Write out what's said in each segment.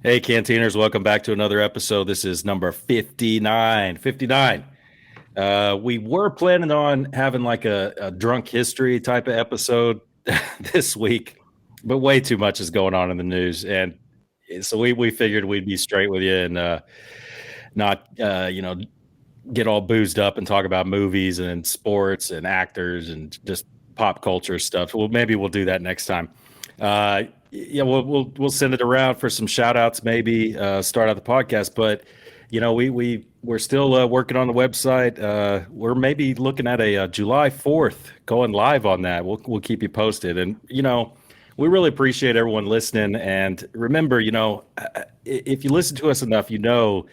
Hey, Canteeners, welcome back to another episode. This is number 59. 59. We were planning on having like a drunk history type of episode this week, but way too much is going on in the news. And so we figured we'd be straight with you and not, get all boozed up and talk about movies and sports and actors and just pop culture stuff. Well, maybe we'll do that next time. Yeah, we'll send it around for some shout outs, maybe start out the podcast. But we're still working on the website. We're maybe looking at a July 4th going live on that. We'll keep you posted. And we really appreciate everyone listening. And remember, if you listen to us enough, you know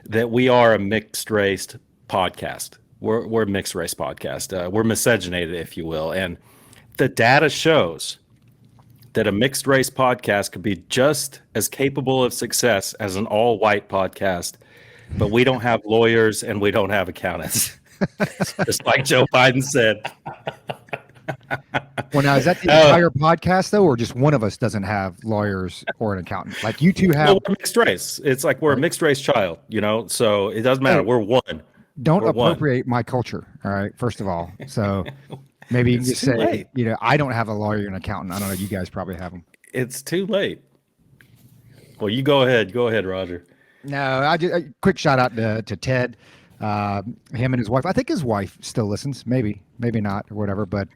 that we are a mixed race podcast. We're a mixed race podcast. We're miscegenated, if you will, and the data shows that a mixed race podcast could be just as capable of success as an all white podcast, but we don't have lawyers and we don't have accountants. Just like Joe Biden said. Well, now, is that the entire podcast, though, or just one of us doesn't have lawyers or an accountant? Like you two have. Well, we're mixed race. It's like we're a mixed race child, so it doesn't matter. We're one. Don't appropriate my culture, all right, first of all. So maybe you can just say, late. I don't have a lawyer and an accountant. I don't know. You guys probably have them. It's too late. Well, you go ahead. Go ahead, Roger. No, I just a quick shout out to Ted, him and his wife. I think his wife still listens. Maybe not, or whatever. But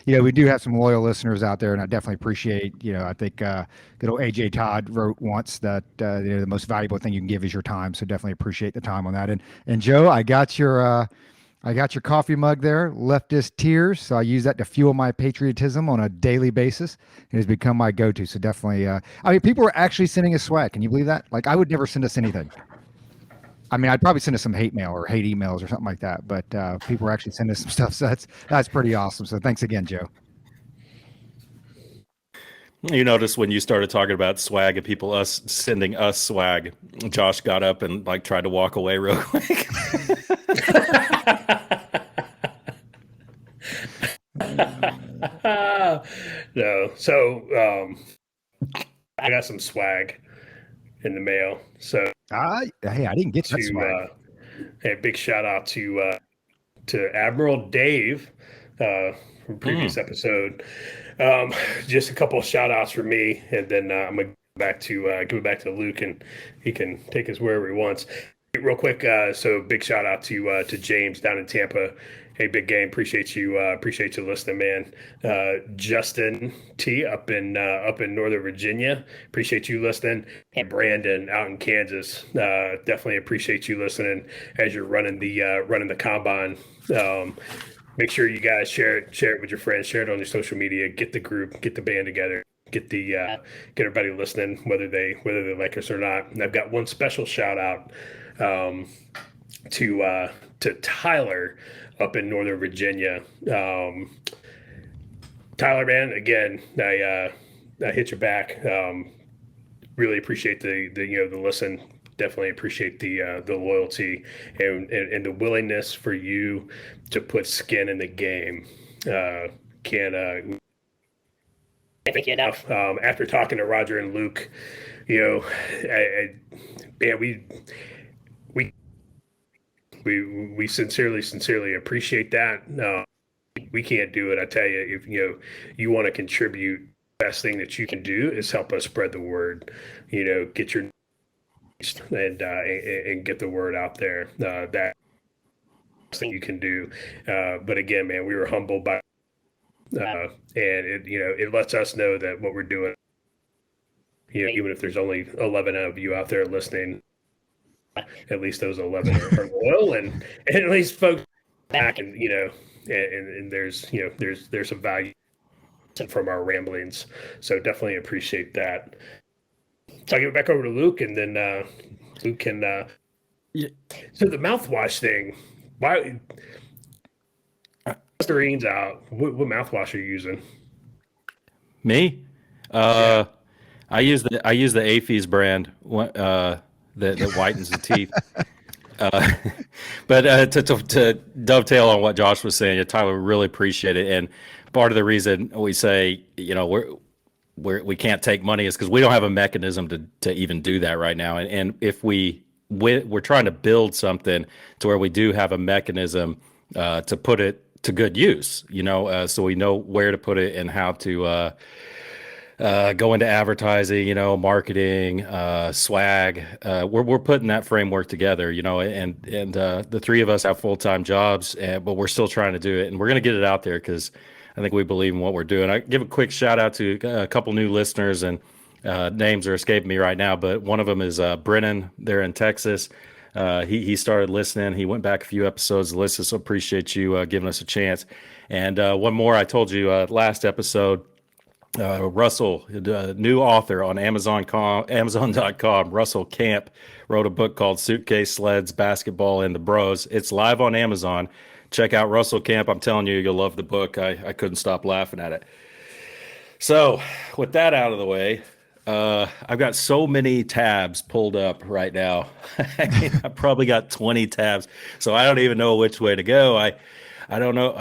we do have some loyal listeners out there, and I definitely appreciate. I think good old AJ Todd wrote once that the most valuable thing you can give is your time. So definitely appreciate the time on that. And Joe, I got your coffee mug there, Leftist Tears. So I use that to fuel my patriotism on a daily basis. It has become my go-to. So definitely, people are actually sending us swag. Can you believe that? Like, I would never send us anything. I mean, I'd probably send us some hate mail or hate emails or something like that. But people are actually sending us some stuff. So that's pretty awesome. So thanks again, Joe. You notice when you started talking about swag and people sending us swag, Josh got up and tried to walk away real quick. No. So I got some swag in the mail. So hey, I didn't get that swag. Hey, big shout out to Admiral Dave from previous episode. Just a couple of shout outs for me, and then I'm gonna give it back to Luke, and he can take us wherever he wants. Real quick, so big shout out to James down in Tampa. Hey, big game. Appreciate you listening, man. Justin T up in Northern Virginia. Appreciate you listening. And Brandon out in Kansas. Definitely appreciate you listening as you're running the combine. Make sure you guys share it with your friends. Share it on your social media. Get the group. Get the band together. Get everybody listening, whether they like us or not. And I've got one special shout out to Tyler up in Northern Virginia. Tyler, man, again, I hit your back. Really appreciate the listen. Definitely appreciate the loyalty and the willingness for you to put skin in the game. Can't thank you enough. After talking to Roger and Luke, we sincerely appreciate that. We can't do it. I tell you, if you want to contribute, the best thing that you can do is help us spread the word. Get your and get the word out there. That thing you can do. But again, man, we were humbled by, and it lets us know that what we're doing. Even if there's only 11 of you out there listening, at least those 11 are loyal, and at least folks back, and and there's some value from our ramblings. So definitely appreciate that. So I'll give it back over to Luke, and then Luke can. So the mouthwash thing, why? Listerine's out. What mouthwash are you using? Me? I use the AFES brand that whitens the teeth. But to dovetail on what Josh was saying, Tyler, we really appreciate it. And part of the reason we say, we can't take money is because we don't have a mechanism to even do that right now. And if we're trying to build something to where we do have a mechanism to put it to good use, so we know where to put it and how to go into advertising, marketing, swag. We're putting that framework together, and the three of us have full-time jobs, but we're still trying to do it, and we're going to get it out there because I think we believe in what we're doing. I give a quick shout out to a couple new listeners, and names are escaping me right now, but one of them is Brennan there in Texas. He started listening. He went back a few episodes to listen, so appreciate you giving us a chance. And one more, I told you last episode, Russell, new author on Amazon.com. Russell Camp wrote a book called Suitcase Sleds, Basketball, and the Bros. It's live on Amazon. Check out Russell Camp. I'm telling you, you'll love the book. I couldn't stop laughing at it. So with that out of the way, I've got so many tabs pulled up right now. I probably got 20 tabs, so I don't even know which way to go. I don't know.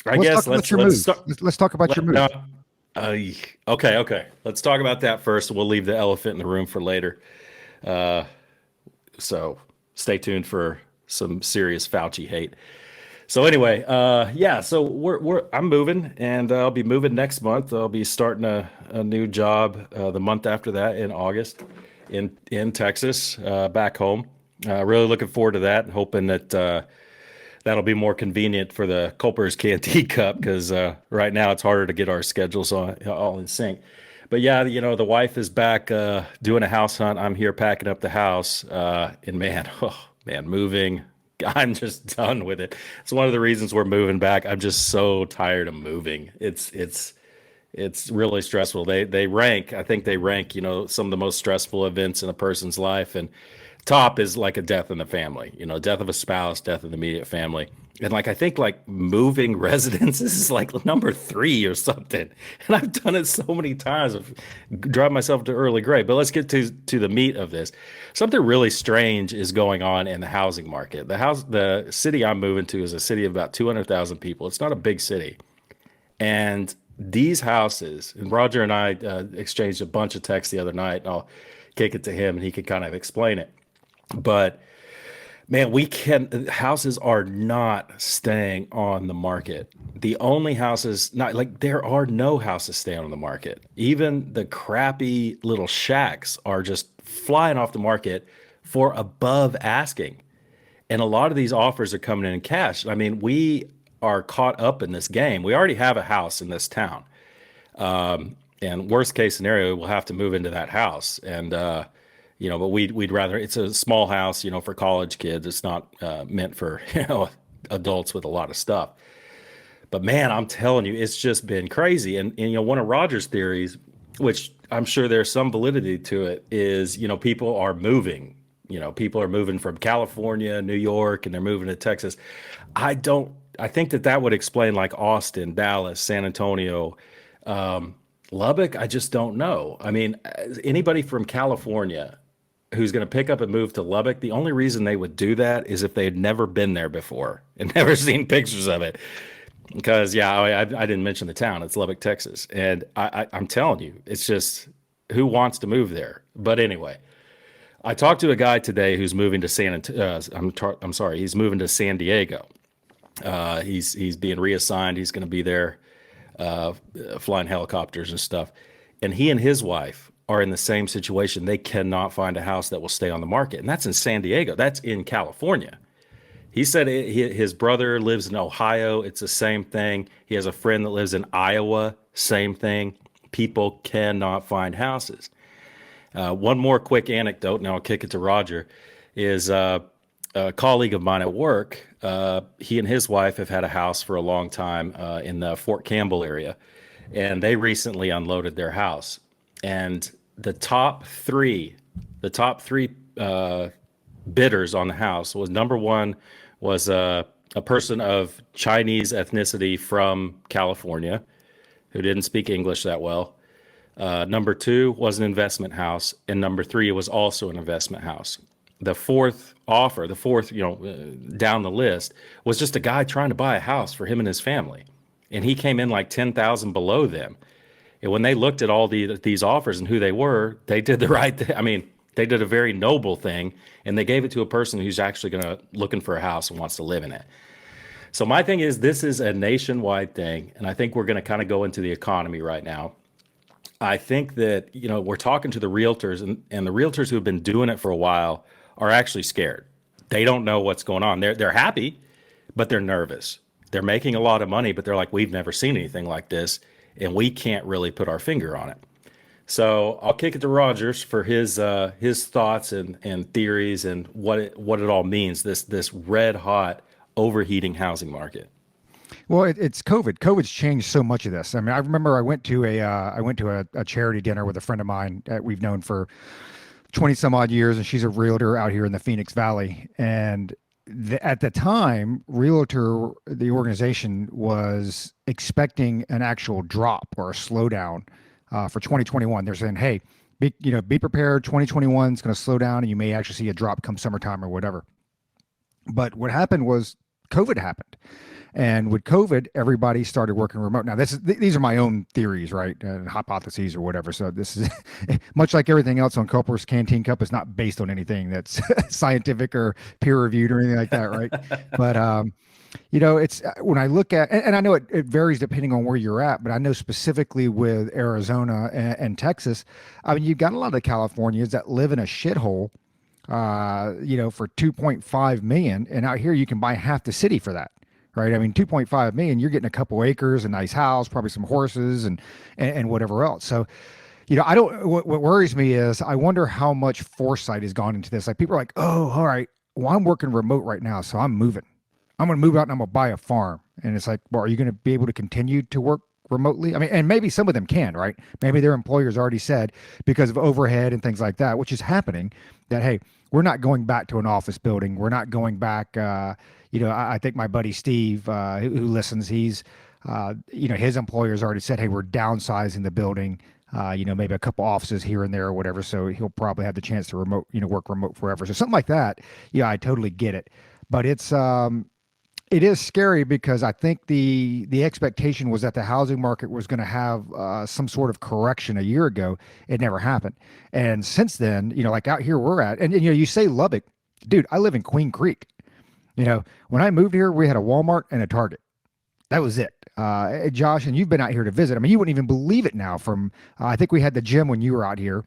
Let's talk about your move. Okay. Let's talk about that first. We'll leave the elephant in the room for later. So stay tuned for some serious Fauci hate. So anyway, so I'm moving, and I'll be moving next month. I'll be starting a new job the month after that in August in Texas, back home. Really looking forward to that, and hoping that that'll be more convenient for the Culper's Canteen Cup, because right now it's harder to get our schedules all in sync. But yeah, the wife is back doing a house hunt. I'm here packing up the house, and man, moving. I'm just done with it. It's one of the reasons we're moving back. I'm just so tired of moving. It's really stressful. I think they rank, some of the most stressful events in a person's life, and top is like a death in the family, death of a spouse, death of the immediate family. And I think moving residences is number 3 or something. And I've done it so many times. I've driven myself to early grave. But let's get to the meat of this. Something really strange is going on in the housing market. The city I'm moving to is a city of about 200,000 people. It's not a big city. And these houses, and Roger and I exchanged a bunch of texts the other night, and I'll kick it to him and he can kind of explain it. But man, houses are not staying on the market. The only houses, there are no houses staying on the market. Even the crappy little shacks are just flying off the market for above asking. And a lot of these offers are coming in cash. I mean, we are caught up in this game. We already have a house in this town. And worst case scenario, we'll have to move into that house. And, but we'd rather, it's a small house, for college kids. It's not meant for, adults with a lot of stuff. But man, I'm telling you, it's just been crazy. And one of Roger's theories, which I'm sure there's some validity to it, is, people are moving. People are moving from California, New York, and they're moving to Texas. I think that would explain Austin, Dallas, San Antonio, Lubbock. I just don't know. I mean, anybody from California who's going to pick up and move to Lubbock, the only reason they would do that is if they had never been there before and never seen pictures of it. Because, I didn't mention the town. It's Lubbock, Texas. And I'm telling you, it's just, who wants to move there? But anyway, I talked to a guy today who's moving to he's moving to San Diego. He's being reassigned. He's going to be there flying helicopters and stuff. And he and his wife are in the same situation. They cannot find a house that will stay on the market. And that's in San Diego. That's in California. He said his brother lives in Ohio. It's the same thing. He has a friend that lives in Iowa. Same thing. People cannot find houses. One more quick anecdote, and I'll kick it to Roger, is a colleague of mine at work. He and his wife have had a house for a long time in the Fort Campbell area, and they recently unloaded their house. And the top three bidders on the house was, number one was a person of Chinese ethnicity from California who didn't speak English that well. Number two was an investment house, and number three was also an investment house. The fourth offer, down the list, was just a guy trying to buy a house for him and his family, and he came in like 10,000 below them. And when they looked at all these offers and who they were, they did the right thing. I mean, they did a very noble thing, and they gave it to a person who's actually looking for a house and wants to live in it. So my thing is, this is a nationwide thing, and I think we're going to kind of go into the economy right now. I think that, we're talking to the realtors, and the realtors who have been doing it for a while are actually scared. They don't know what's going on. They're happy, but they're nervous. They're making a lot of money, but they're like, we've never seen anything like this, and we can't really put our finger on it. So I'll kick it to Rogers for his thoughts and theories and what it all means. This red hot overheating housing market. Well, it's COVID. COVID's changed so much of this. I mean, I remember I went to a charity dinner with a friend of mine that we've known for 20 some odd years, and she's a realtor out here in the Phoenix Valley. And at the time, Realtor, the organization, was expecting an actual drop or a slowdown for 2021. They're saying, hey, be prepared. 2021 is going to slow down, and you may actually see a drop come summertime or whatever. But what happened was COVID happened. And with COVID, everybody started working remote. Now, these are my own theories, right? Hypotheses or whatever. So this is much like everything else on Culper's Canteen Cup. It's not based on anything that's scientific or peer reviewed or anything like that, right? But it's when I look at, and I know it varies depending on where you're at, but I know specifically with Arizona and Texas, I mean, you've got a lot of Californians that live in a shithole, for 2.5 million, and out here you can buy half the city for that. Right. I mean, 2.5 million, you're getting a couple acres, a nice house, probably some horses and whatever else. So, what worries me is I wonder how much foresight has gone into this. Like people are like, oh, all right, well, I'm working remote right now, so I'm moving. I'm going to move out and I'm going to buy a farm. And it's like, well, are you going to be able to continue to work remotely? I mean, and maybe some of them can, right? Maybe their employers already said because of overhead and things like that, which is happening, that, hey, we're not going back to an office building. We're not going back. I think my buddy Steve, who listens, he's, his employers already said, hey, we're downsizing the building, maybe a couple offices here and there or whatever. So he'll probably have the chance to work remote forever. So something like that. Yeah, I totally get it. But it is scary because I think the expectation was that the housing market was going to have some sort of correction a year ago. It never happened. And since then, like out here we're at, and you say Lubbock, dude, I live in Queen Creek. When I moved here, we had a Walmart and a Target. That was it. Josh, and you've been out here to visit. I mean, you wouldn't even believe it now I think we had the gym when you were out here.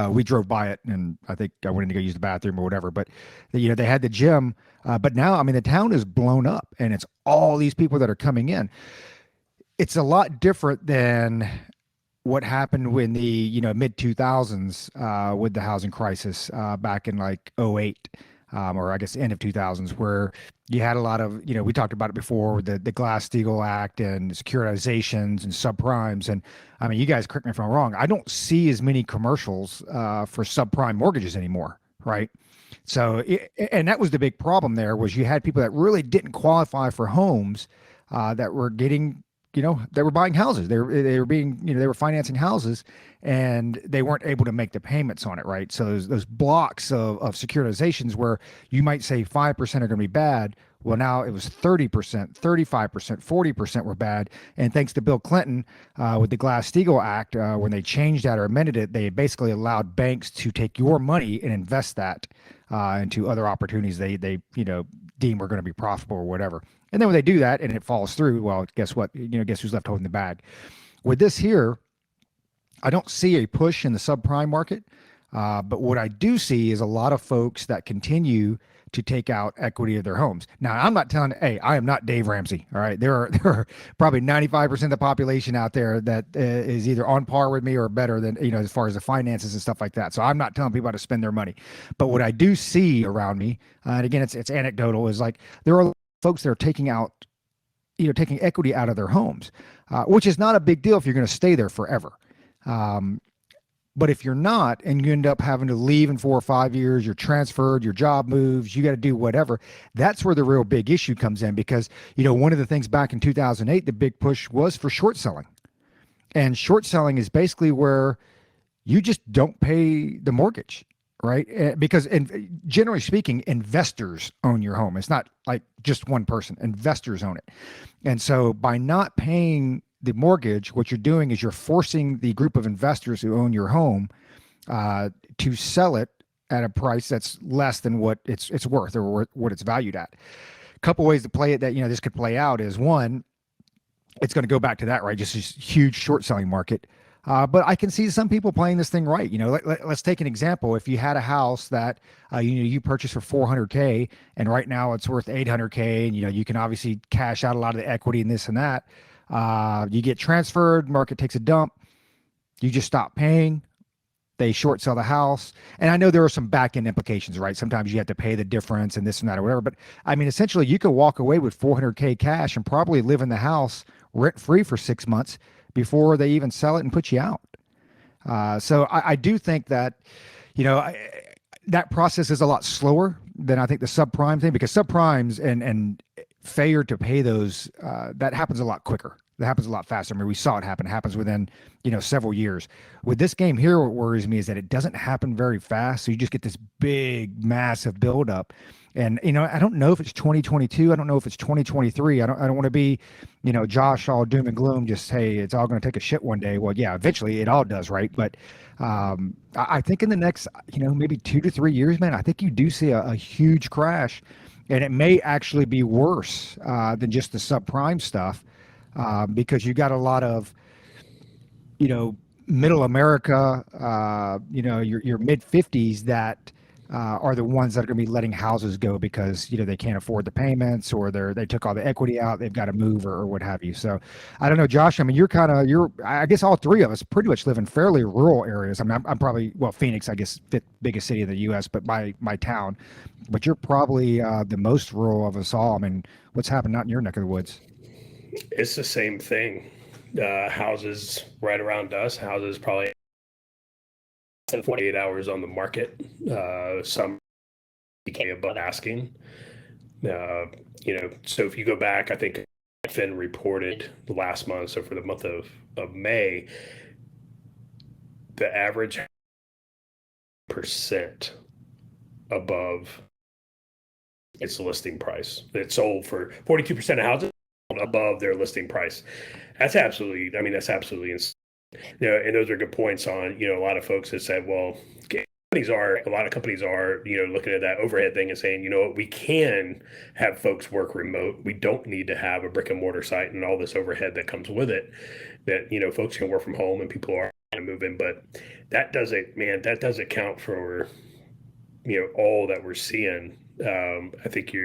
We drove by it, and I think I went in to go use the bathroom or whatever. But they had the gym. But now, I mean, the town is blown up, and it's all these people that are coming in. It's a lot different than what happened when the mid 2000s with the housing crisis back in like 08. Or I guess the end of 2000s, where you had a lot of, we talked about it before with the Glass-Steagall Act and securitizations and subprimes. And I mean, you guys correct me if I'm wrong, I don't see as many commercials for subprime mortgages anymore, right? So, and that was the big problem there, was you had people that really didn't qualify for homes that were getting, they were buying houses. They were financing houses, and they weren't able to make the payments on it, right? So those blocks of securitizations where you might say 5% are going to be bad. Well, now it was 30%, 35%, 40% were bad. And thanks to Bill Clinton with the Glass-Steagall Act, when they changed that or amended it, they basically allowed banks to take your money and invest that into other opportunities they deem were going to be profitable or whatever. And then when they do that and it falls through, well, guess what? Guess who's left holding the bag? With this here, I don't see a push in the subprime market, but what I do see is a lot of folks that continue to take out equity of their homes. Now, I'm not telling, hey, I am not Dave Ramsey. All right, there are probably 95% of the population out there that is either on par with me or better than as far as the finances and stuff like that. So I'm not telling people how to spend their money. But what I do see around me, and again, it's anecdotal, is like there are folks that are taking equity out of their homes, which is not a big deal if you're going to stay there forever. But if you're not, and you end up having to leave in 4 or 5 years, you're transferred, your job moves, you got to do whatever, that's where the real big issue comes in. Because, one of the things back in 2008, the big push was for short selling. And short selling is basically where you just don't pay the mortgage, right? Because generally speaking, investors own your home. It's not like just one person. Investors own it. And so by not paying the mortgage, what you're doing is you're forcing the group of investors who own your home to sell it at a price that's less than what it's worth or what it's valued at. A couple ways to play it that this could play out is, one, it's going to go back to that, right? Just this huge short selling market. But I can see some people playing this thing right. Let's take an example. If you had a house that you purchased for 400K and right now it's worth 800K, and you can obviously cash out a lot of the equity and this and that. You get transferred, market takes a dump, you just stop paying. They short sell the house. And I know there are some back end implications, right? Sometimes you have to pay the difference and this and that or whatever. But I mean, essentially, you could walk away with 400K cash and probably live in the house rent free for 6 months before they even sell it and put you out. So I do think that, that process is a lot slower than I think the subprime thing, because subprimes and failure to pay those, that happens a lot quicker. That happens a lot faster. I mean, we saw it happen. It happens within, several years. With this game here, what worries me is that it doesn't happen very fast. So you just get this big, massive buildup. And, I don't know if it's 2022. I don't know if it's 2023. I don't want to be, Josh, all doom and gloom, just, hey, it's all going to take a shit one day. Well, yeah, eventually it all does, right? But I think in the next, maybe 2 to 3 years, man, I think you do see a huge crash. And it may actually be worse than just the subprime stuff, because you got a lot of, middle America, your mid 50s that are the ones that are going to be letting houses go because they can't afford the payments, or they took all the equity out, they've got to move, or what have you. So I don't know, Josh. I mean, I guess all three of us pretty much live in fairly rural areas. I mean, I'm probably, Phoenix, I guess, fifth biggest city in the U.S., but my town. But you're probably the most rural of us all. I mean, what's happened out in your neck of the woods? It's the same thing. Houses right around us, houses probably 48 hours on the market. Some became above asking. So if you go back, I think Finn reported last month, so for the month of May, the average percent above its listing price. It sold for 42% of houses above their listing price. That's absolutely insane. And those are good points on, a lot of folks have said, well, a lot of companies are, looking at that overhead thing and saying, what, we can have folks work remote. We don't need to have a brick and mortar site and all this overhead that comes with it, that, folks can work from home and people are moving. But that doesn't count for, all that we're seeing. I think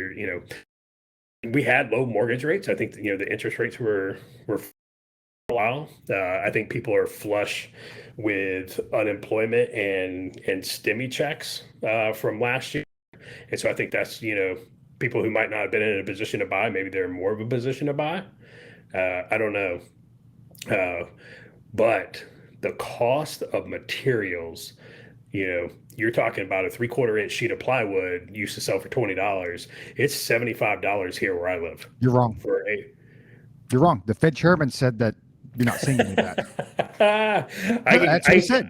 we had low mortgage rates. I think, the interest rates were a while. I think people are flush with unemployment and stimmy checks from last year. And so I think that's, people who might not have been in a position to buy, maybe they're more of a position to buy. I don't know. But the cost of materials, you're talking about a 3/4 inch sheet of plywood used to sell for $20. It's $75 here where I live. You're wrong. You're wrong. The Fed chairman said that you're not seeing any of that. That's what he said.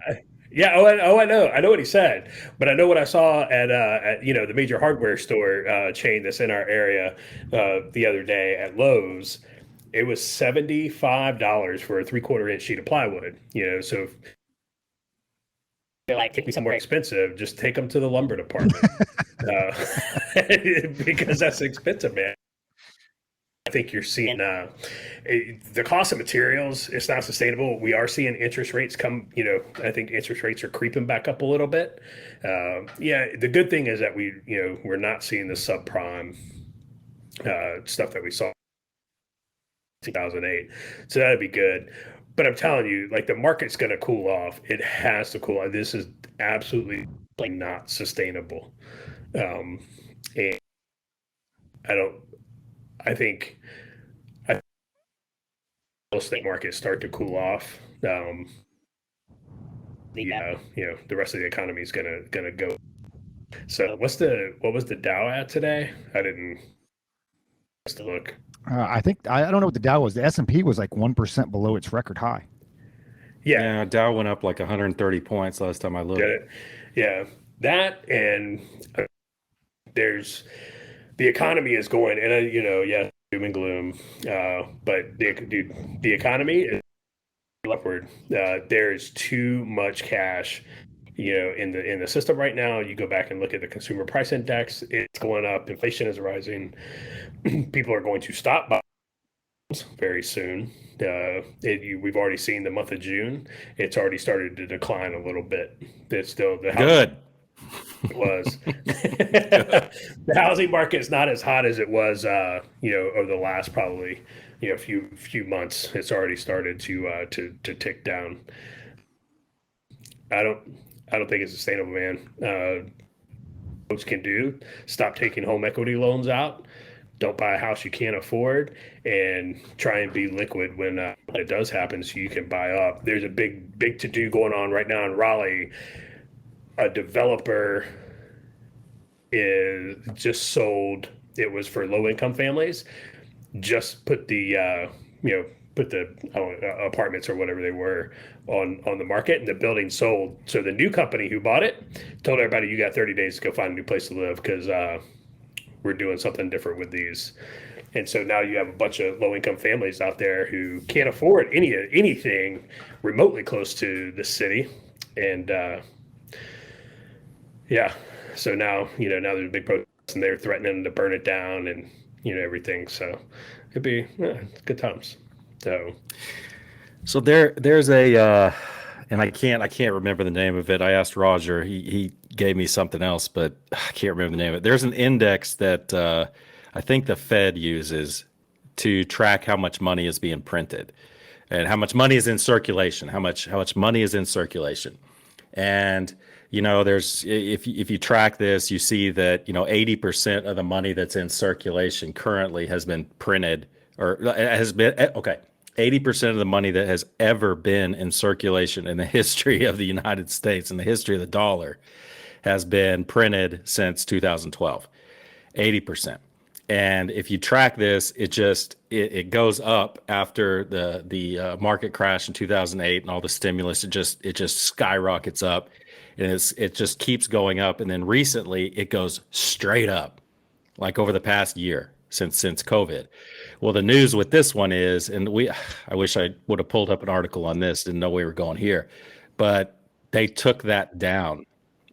Yeah. I know. I know what he said, but I know what I saw at the major hardware store chain that's in our area the other day at Lowe's. It was $75 for a 3/4 inch sheet of plywood. So if like take me somewhere expensive, just take them to the lumber department because that's expensive, man. I think you're seeing the cost of materials. It's not sustainable. We are seeing interest rates come. I think interest rates are creeping back up a little bit. The good thing is that we're not seeing the subprime stuff that we saw in 2008. So that'd be good. But I'm telling you, like, the market's going to cool off. It has to cool off. This is absolutely not sustainable. And I think real estate markets start to cool off. The rest of the economy is gonna go. So what was the Dow at today? I didn't look. I think I don't know what the Dow was. The S&P was like 1% below its record high. Yeah, Dow went up like 130 points last time I looked. Yeah, that, and there's the economy is going, and doom and gloom. But the economy is upward. There's too much cash, in the system right now. You go back and look at the consumer price index; it's going up. Inflation is rising. People are going to stop buying very soon. We've already seen the month of June. It's already started to decline a little bit. It's still the housing Good. was. The housing market's not as hot as it was, over the last probably, few months. It's already started to tick down. I don't I don't think it's sustainable, man. Folks can do stop taking home equity loans out. Don't buy a house you can't afford, and try and be liquid when it does happen, so you can buy up. There's a big to do going on right now in Raleigh. A developer is just sold. It was for low income families. Just put the apartments or whatever they were on the market, and the building sold. So the new company who bought it told everybody, you got 30 days to go find a new place to live, because we're doing something different with these. And so now you have a bunch of low income families out there who can't afford anything remotely close to the city. And yeah, so now there's a big protest, and they're threatening to burn it down, and everything. So it'd be good times. So there's a and I can't remember the name of it. I asked Roger. He gave me something else, but I can't remember the name of it. There's an index that I think the Fed uses to track how much money is being printed and how much money is in circulation, how much money is in circulation. And there's if you track this, you see that 80% of the money that's in circulation currently has been printed, or has been 80% of the money that has ever been in circulation in the history of the United States, in the history of the dollar, has been printed since 2012. 80%. And if you track this, it goes up after the market crash in 2008 and all the stimulus. It just skyrockets up, and it just keeps going up. And then recently, it goes straight up, like over the past year since COVID. Well, the news with this one is, and I wish I would have pulled up an article on this. Didn't know we were going here, but they took that down.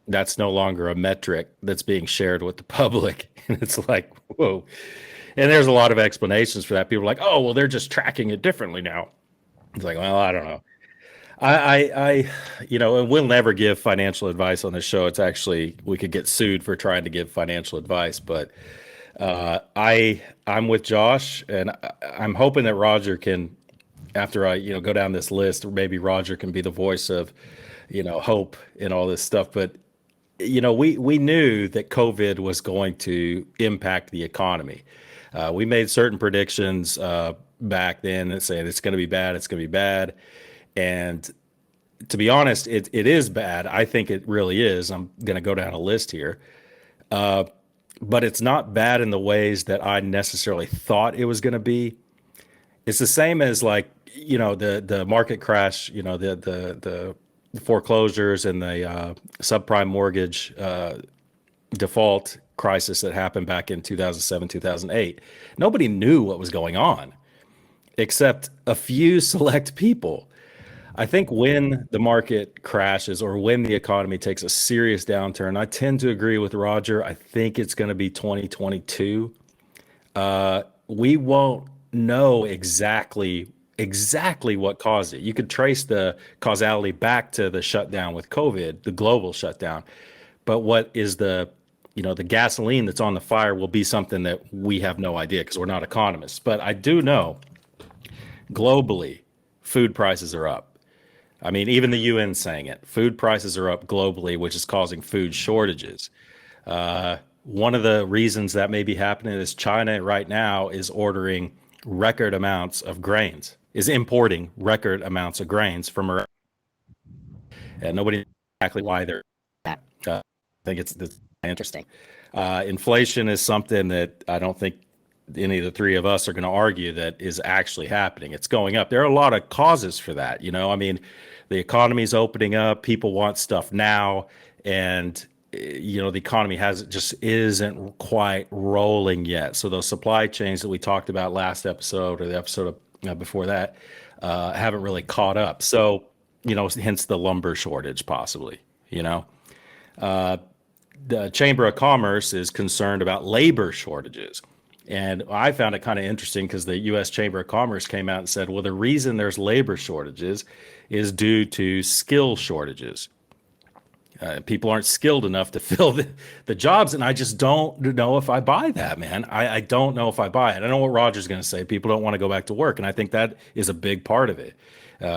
That's no longer a metric that's being shared with the public. And it's like, whoa. And there's a lot of explanations for that. People are like, oh, well, they're just tracking it differently now. It's like, well, I don't know. And we'll never give financial advice on this show. It's actually, we could get sued for trying to give financial advice, but I'm with Josh, and I'm hoping that Roger can, after I go down this list, maybe Roger can be the voice of hope in all this stuff. But we knew that COVID was going to impact the economy. We made certain predictions back then that said it's going to be bad, it's going to be bad. And to be honest, it is bad. I think it really is. I'm going to go down a list here. But it's not bad in the ways that I necessarily thought it was going to be. It's the same as like, the market crash, the foreclosures and the subprime mortgage default crisis that happened back in 2007, 2008. Nobody knew what was going on except a few select people. I think when the market crashes or when the economy takes a serious downturn, I tend to agree with Roger. I think it's going to be 2022. We won't know exactly what caused it. You could trace the causality back to the shutdown with COVID, the global shutdown. But what is the gasoline that's on the fire will be something that we have no idea because we're not economists. But I do know globally, food prices are up. I mean, even the UN saying it. Food prices are up globally, which is causing food shortages. One of the reasons that may be happening is China right now is ordering record amounts of grains, is importing record amounts of grains from around. And nobody knows exactly why they're that. I think it's interesting. Inflation is something that I don't think any of the three of us are going to argue that is actually happening. It's going up. There are a lot of causes for that. I mean, the economy's opening up. People want stuff now. And the economy just isn't quite rolling yet. So those supply chains that we talked about last episode or the episode before that haven't really caught up. So, hence the lumber shortage possibly, the Chamber of Commerce is concerned about labor shortages. And I found it kind of interesting because the U.S. Chamber of Commerce came out and said, well, the reason there's labor shortages is due to skill shortages. People aren't skilled enough to fill the jobs. And I just don't know if I buy that, man. I don't know if I buy it. I know what Roger's going to say. People don't want to go back to work. And I think that is a big part of it.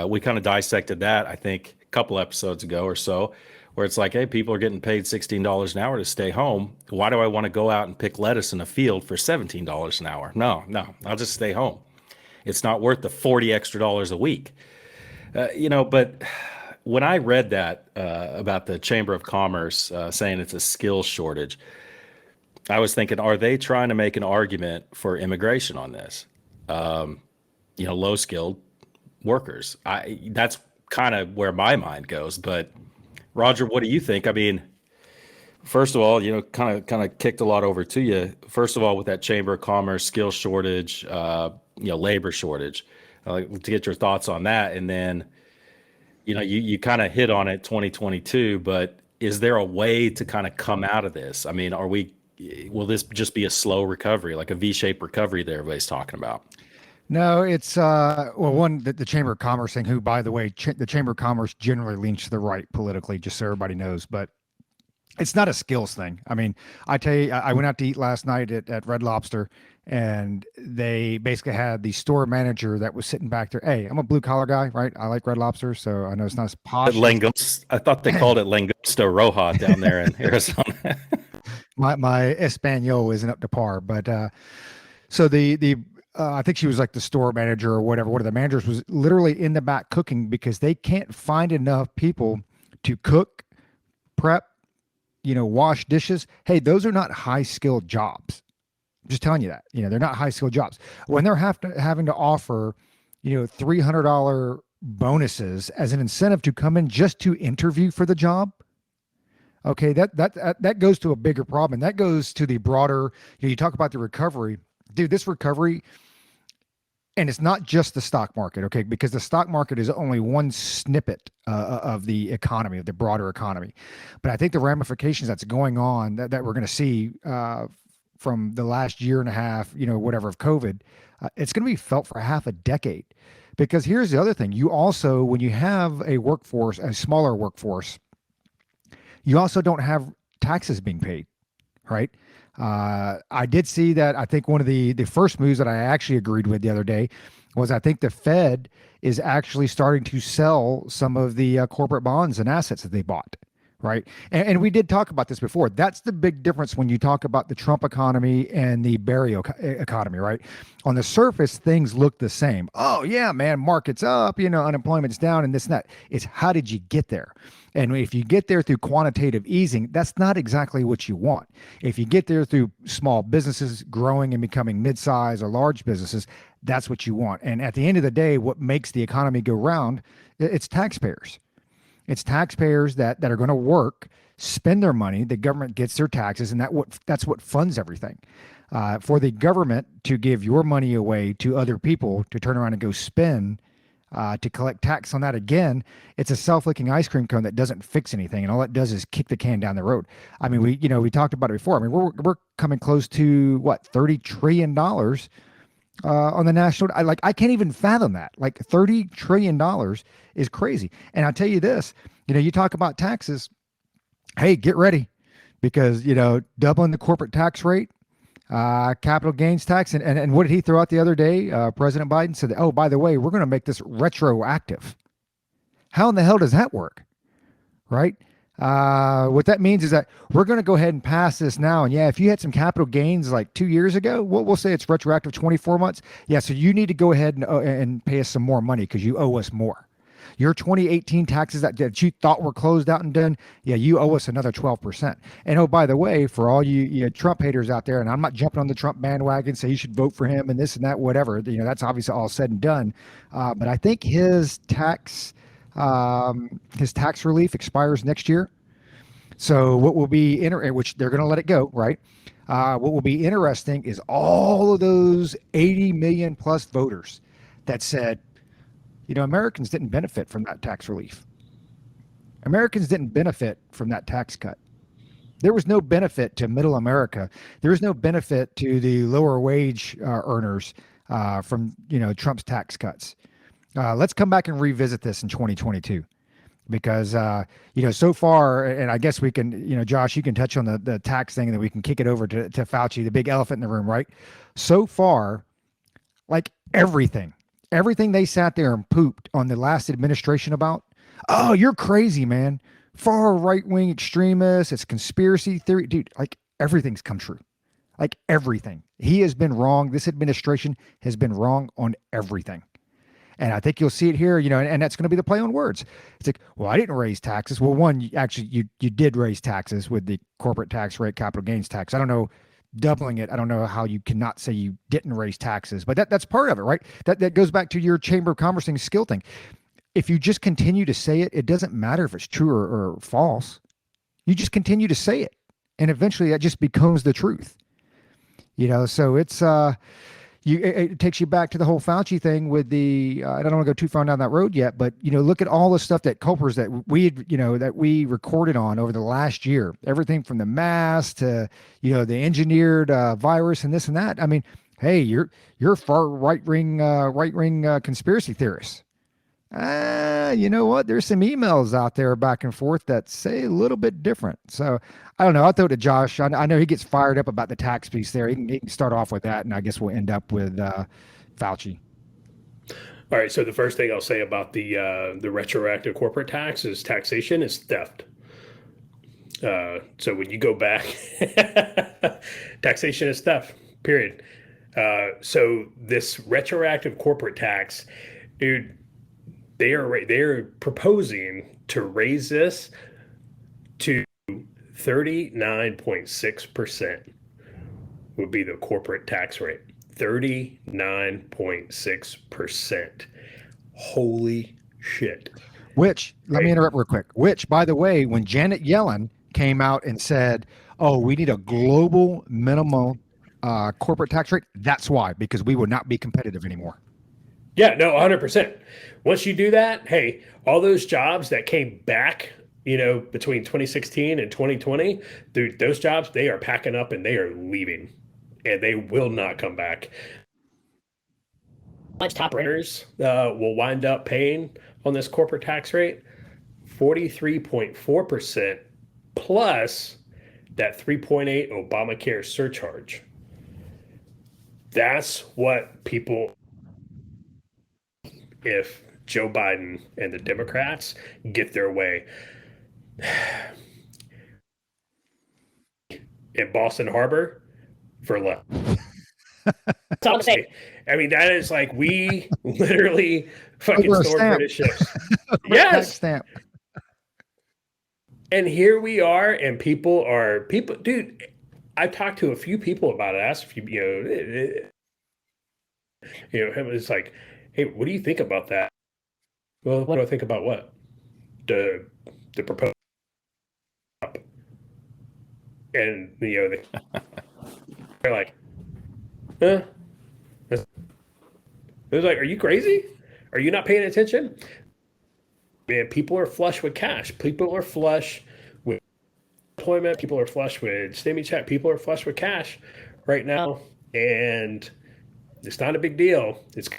We kind of dissected that, I think, a couple episodes ago or so, where it's like, hey, people are getting paid $16 an hour to stay home. Why do I want to go out and pick lettuce in a field for $17 an hour? No, I'll just stay home. It's not worth the $40 extra a week. But when I read that about the Chamber of Commerce saying it's a skills shortage, I was thinking, are they trying to make an argument for immigration on this? Low skilled workers. That's kind of where my mind goes. But Roger, what do you think? I mean, first of all, kind of kicked a lot over to you. First of all, with that Chamber of Commerce skills shortage, labor shortage, to get your thoughts on that. And then, you kind of hit on it 2022, but is there a way to kind of come out of this? I mean, will this just be a slow recovery, like a V-shaped recovery that everybody's talking about? No, it's the Chamber of Commerce thing, who, by the way, the Chamber of Commerce generally leans to the right politically, just so everybody knows, but it's not a skills thing. I mean, I tell you, I went out to eat last night at Red Lobster, and they basically had the store manager that was sitting back there. Hey, I'm a blue collar guy, right? I like Red Lobster, so I know it's not as posh. I thought they called it Langosta Roja down there in Arizona. my Espanol isn't up to par, but so the I think she was like the store manager or whatever. One of the managers was literally in the back cooking because they can't find enough people to cook, prep, wash dishes. Hey, those are not high skilled jobs. I'm just telling you that. They're not high skilled jobs. When they're having to offer, $300 bonuses as an incentive to come in just to interview for the job. Okay, that goes to a bigger problem. And that goes to the broader, you talk about the recovery. Dude, this recovery, and it's not just the stock market, okay? Because the stock market is only one snippet of the economy, of the broader economy. But I think the ramifications that's going on that we're going to see from the last year and a half, whatever, of COVID, it's going to be felt for half a decade. Because here's the other thing. You also, when you have a workforce, a smaller workforce, you also don't have taxes being paid, right? I did see that. I think one of the first moves that I actually agreed with the other day was I think the Fed is actually starting to sell some of the corporate bonds and assets that they bought, right? And we did talk about this before. That's the big difference when you talk about the Trump economy and the Barry economy, right? On the surface, things look the same. Oh, yeah, man, market's up, unemployment's down and this and that. It's how did you get there? And if you get there through quantitative easing, that's not exactly what you want. If you get there through small businesses growing and becoming mid-size or large businesses, that's what you want. And at the end of the day, what makes the economy go round, it's taxpayers. It's taxpayers that are going to work, spend their money, the government gets their taxes, and that's what funds everything. For the government to give your money away to other people to turn around and go spend, to collect tax on that again, it's a self-licking ice cream cone that doesn't fix anything, and all it does is kick the can down the road. I mean, we talked about it before. I mean, we're coming close to what, $30 trillion on the national. I can't even fathom that. Like $30 trillion is crazy. And I'll tell you this, you talk about taxes. Hey, get ready, because doubling the corporate tax rate, capital gains tax. And what did he throw out the other day? President Biden said, oh, by the way, we're going to make this retroactive. How in the hell does that work? Right? What that means is that we're going to go ahead and pass this now. And yeah, if you had some capital gains like 2 years ago, we'll say it's retroactive 24 months. Yeah. So you need to go ahead and pay us some more money because you owe us more. Your 2018 taxes that you thought were closed out and done, yeah, you owe us another 12%. And oh, by the way, for all you Trump haters out there, and I'm not jumping on the Trump bandwagon, say you should vote for him and this and that, whatever. That's obviously all said and done. But I think his tax relief expires next year. So what will be which they're going to let it go, right? What will be interesting is all of those 80 million plus voters that said, Americans didn't benefit from that tax relief. Americans didn't benefit from that tax cut. There was no benefit to middle America. There was no benefit to the lower wage earners from Trump's tax cuts. Let's come back and revisit this in 2022 because so far, and I guess we can, Josh, you can touch on the tax thing and then we can kick it over to Fauci, the big elephant in the room, right? So far, like everything they sat there and pooped on the last administration about. Oh, you're crazy, man. Far right-wing extremists. It's conspiracy theory. Dude, like everything's come true. Like everything. He has been wrong. This administration has been wrong on everything. And I think you'll see it here, and that's going to be the play on words. It's like, well, I didn't raise taxes. Well, one, you did raise taxes with the corporate tax rate, capital gains tax. I don't know, doubling it. I don't know how you cannot say you didn't raise taxes, but that's part of it, right? That goes back to your Chamber of Commerce thing, skill thing. If you just continue to say it, it doesn't matter if it's true or false. You just continue to say it. And eventually that just becomes the truth. So it's, it takes you back to the whole Fauci thing with the, I don't want to go too far down that road yet, but, look at all the stuff that Culpers that we recorded on over the last year, everything from the mask to, the engineered virus and this and that. I mean, hey, you're far right wing conspiracy theorists. You know what? There's some emails out there back and forth that say a little bit different. So I don't know. I'll throw it to Josh. I know he gets fired up about the tax piece there. He can start off with that, and I guess we'll end up with Fauci. All right. So the first thing I'll say about the retroactive corporate tax is taxation is theft. So when you go back, taxation is theft. Period. So this retroactive corporate tax, dude. They are proposing to raise this to 39.6% would be the corporate tax rate. 39.6%. Holy shit. Which, let me interrupt real quick. Which, by the way, when Janet Yellen came out and said, oh, we need a global minimum corporate tax rate, that's why, because we would not be competitive anymore. Yeah, no, 100%. Once you do that, hey, all those jobs that came back, between 2016 and 2020, dude, those jobs, they are packing up and they are leaving, and they will not come back. Top earners will wind up paying on this corporate tax rate 43.4% plus that 3.8 Obamacare surcharge. That's what people. If Joe Biden and the Democrats get their way. In Boston Harbor for less. That's all I'm saying. I mean, that is like we literally fucking store British ships. Yes. Stamp. And here we are, and people, dude, I've talked to a few people about it. I asked a few, it's like, hey, what do you think about that? Well, what do I think about what? The proposal. And they're like, huh? It was like, are you crazy? Are you not paying attention? Man, people are flush with cash. People are flush with employment. People are flush with stimmy check. People are flush with cash right now. And it's not a big deal. It's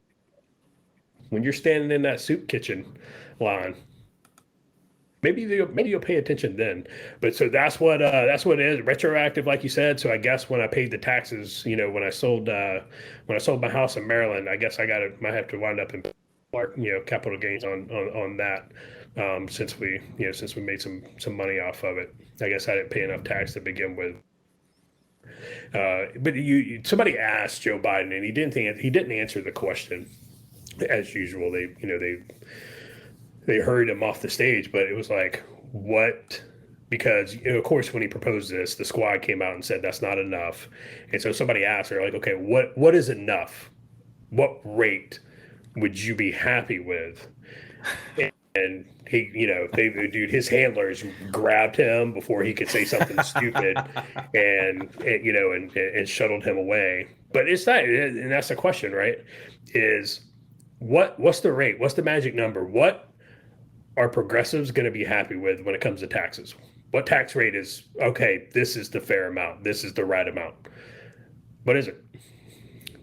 when you're standing in that soup kitchen line, maybe you'll pay attention then. But so that's what it is, retroactive, like you said. So I guess when I paid the taxes, when I sold my house in Maryland, I guess might have to wind up in capital gains on that. Since we made some money off of it, I guess I didn't pay enough tax to begin with. But somebody asked Joe Biden, and he didn't answer the question. As usual, they hurried him off the stage, but it was like, what? Because of course, when he proposed this, the squad came out and said that's not enough, and so somebody asked her, like, okay, what is enough? What rate would you be happy with? and his handlers grabbed him before he could say something stupid, and shuttled him away. But it's not, and that's the question, right? Is what's the rate? What's the magic number? What are progressives going to be happy with when it comes to taxes? What tax rate is okay? This is the fair amount. This is the right amount. What is it?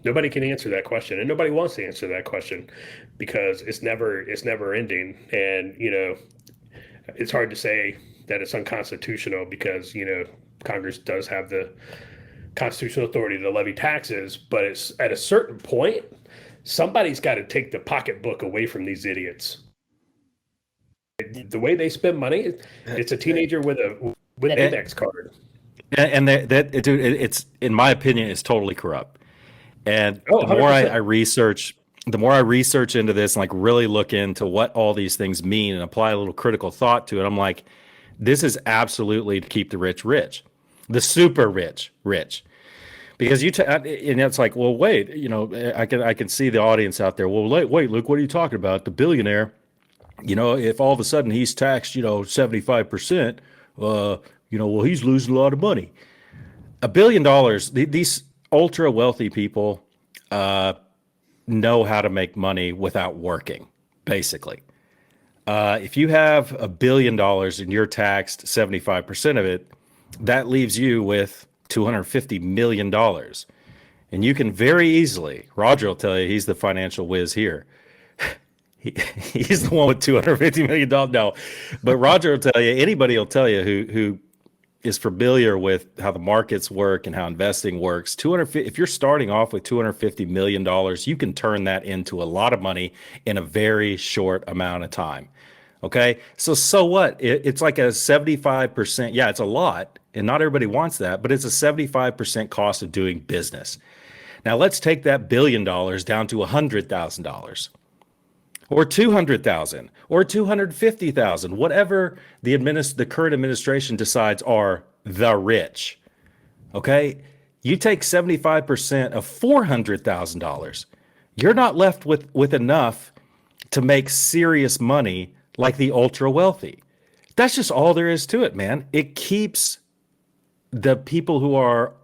Nobody can answer that question, and nobody wants to answer that question because it's never ending. And it's hard to say that it's unconstitutional because Congress does have the constitutional authority to levy taxes, but it's at a certain point somebody's got to take the pocketbook away from these idiots. The way they spend money, it's a teenager with an index card. And that dude, it's in my opinion, is totally corrupt. And the more I research into this and like really look into what all these things mean and apply a little critical thought to it, I'm like, this is absolutely to keep the rich rich, the super rich rich. Because and it's like, well, wait, I can see the audience out there. Well, wait, Luke, what are you talking about? The billionaire, if all of a sudden he's taxed, 75%, well, he's losing a lot of money. $1 billion, these ultra wealthy people know how to make money without working, basically. If you have $1 billion and you're taxed 75% of it, that leaves you with $250 million. And you can very easily, Roger will tell you, he's the financial whiz here. He's the one with $250 million. No, but Roger will tell you, anybody will tell you who is familiar with how the markets work and how investing works. If you're starting off with $250 million, you can turn that into a lot of money in a very short amount of time. Okay. So what? It's like a 75%. Yeah, it's a lot. And not everybody wants that, but it's a 75% cost of doing business. Now let's take that $1 billion down to $100,000 or $200,000 or $250,000, whatever the current administration decides are the rich. Okay. You take 75% of $400,000. You're not left with enough to make serious money like the ultra wealthy. That's just all there is to it, man. It keeps the people who are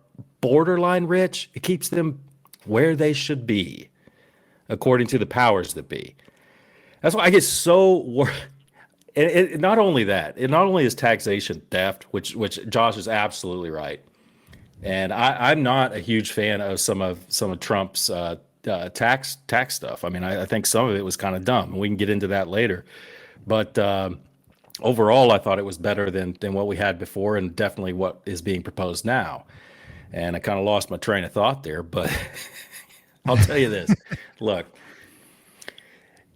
borderline rich, it keeps them where they should be, according to the powers that be. That's why I get so not only that, it not only is taxation theft, which Josh is absolutely right. And I'm not a huge fan of some of Trump's tax stuff. I mean, I think some of it was kind of dumb, and we can get into that later. But overall, I thought it was better than what we had before, and definitely what is being proposed now. And I kind of lost my train of thought there, but I'll tell you this. Look,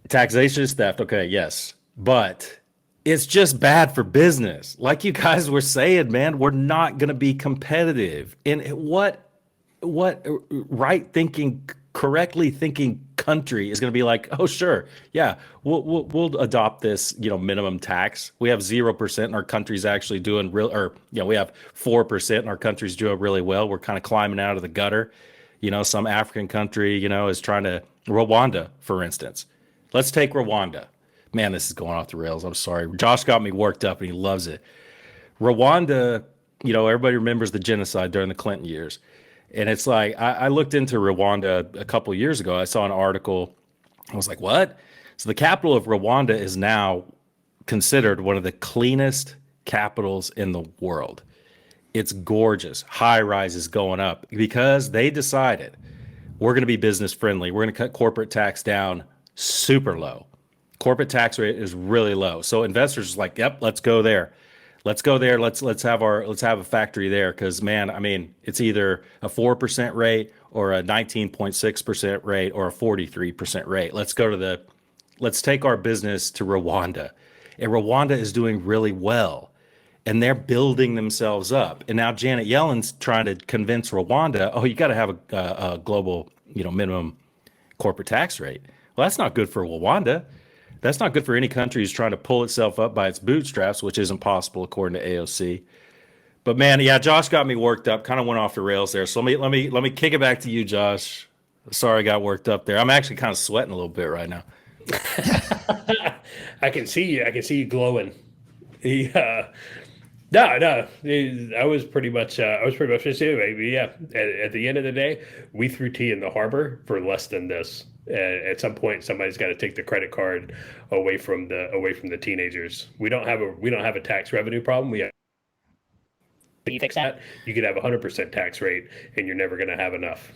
taxation is theft. Okay, yes. But it's just bad for business. Like you guys were saying, man, we're not going to be competitive. And what right thinking, correctly thinking country is going to be like, oh, sure. Yeah, we'll adopt this, minimum tax. We have 0% and our country's actually doing we have 4% and our country's doing really well. We're kind of climbing out of the gutter. Some African country, is trying to, Rwanda, for instance. Let's take Rwanda. Man, this is going off the rails. I'm sorry. Josh got me worked up and he loves it. Rwanda, everybody remembers the genocide during the Clinton years. And it's like, I looked into Rwanda a couple of years ago. I saw an article. I was like, what? So the capital of Rwanda is now considered one of the cleanest capitals in the world. It's gorgeous. High rises going up because they decided we're going to be business friendly. We're going to cut corporate tax down super low. Corporate tax rate is really low. So investors are like, yep, let's go there. Let's go there. Let's have a factory there. Cause man, I mean, it's either a 4% rate or a 19.6% rate or a 43% rate. Let's take our business to Rwanda. And Rwanda is doing really well. And they're building themselves up. And now Janet Yellen's trying to convince Rwanda, oh, you got to have a global, minimum corporate tax rate. Well, that's not good for Rwanda. That's not good for any country who's trying to pull itself up by its bootstraps, which isn't possible according to AOC. But man, yeah, Josh got me worked up. Kind of went off the rails there. So let me kick it back to you, Josh. Sorry, I got worked up there. I'm actually kind of sweating a little bit right now. I can see you. I can see you glowing. He, no. I was pretty much just anyway. Yeah. At the end of the day, we threw tea in the harbor for less than this. At some point, somebody's got to take the credit card away from the teenagers. We don't have a tax revenue problem. We have, you fix that, you could have 100% tax rate, and you're never going to have enough.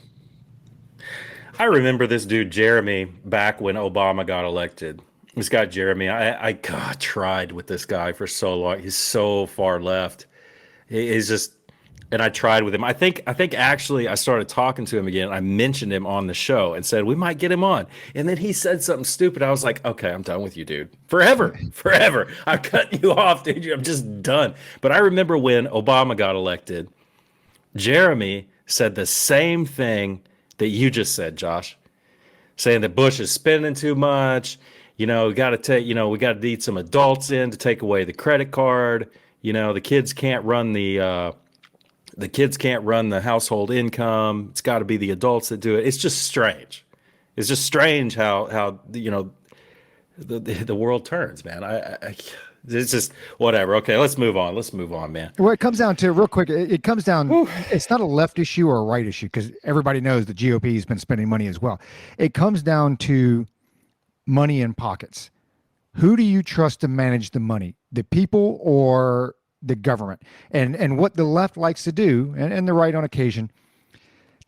I remember this dude Jeremy back when Obama got elected. This guy Jeremy, God, tried with this guy for so long. He's so far left. He's just, and I tried with him. I think actually I started talking to him again. I mentioned him on the show and said we might get him on. And then he said something stupid. I was like, okay, I'm done with you, dude. Forever, forever. I'm cutting you off, dude. I'm just done. But I remember when Obama got elected, Jeremy said the same thing that you just said, Josh, saying that Bush is spending too much. We got to take, we got to need some adults in to take away the credit card. The kids can't run the household income. It's got to be the adults that do it. It's just strange. It's just strange how the world turns, man. It's just whatever. Okay, let's move on. Let's move on, man. Well, it comes down to real quick. It comes down. Whew. It's not a left issue or a right issue because everybody knows the GOP has been spending money as well. It comes down to money in pockets. Who do you trust to manage the money? The people or the government? And what the left likes to do, and the right on occasion,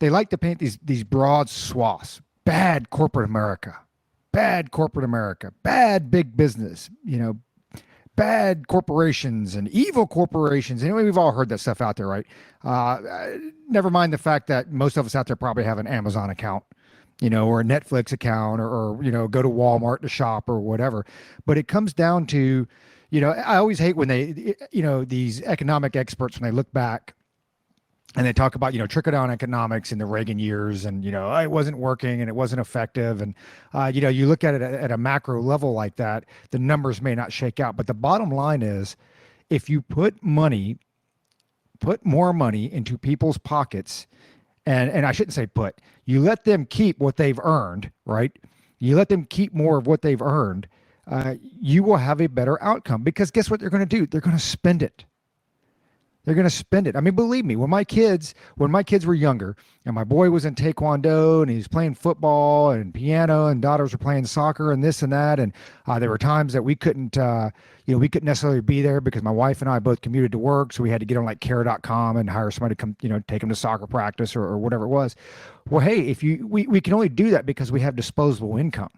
they like to paint these broad swaths. Bad corporate America, bad big business, bad corporations and evil corporations. Anyway, we've all heard that stuff out there, right? Never mind the fact that most of us out there probably have an Amazon account, or a Netflix account, or go to Walmart to shop or whatever. But it comes down to, I always hate when they, these economic experts, when they look back and they talk about, trickle down economics in the Reagan years, and, it wasn't working and it wasn't effective. And, you look at it at a macro level like that, the numbers may not shake out. But the bottom line is, if you put more money into people's pockets, and I shouldn't say you let them keep what they've earned, right? You let them keep more of what they've earned, you will have a better outcome, because guess what they're going to do? They're going to spend it. They're going to spend it. I mean, believe me, when my kids were younger and my boy was in Taekwondo and he was playing football and piano and daughters were playing soccer and this and that. And there were times that we couldn't necessarily be there because my wife and I both commuted to work. So we had to get on like care.com and hire somebody to come, take them to soccer practice or whatever it was. Well, hey, we can only do that because we have disposable income.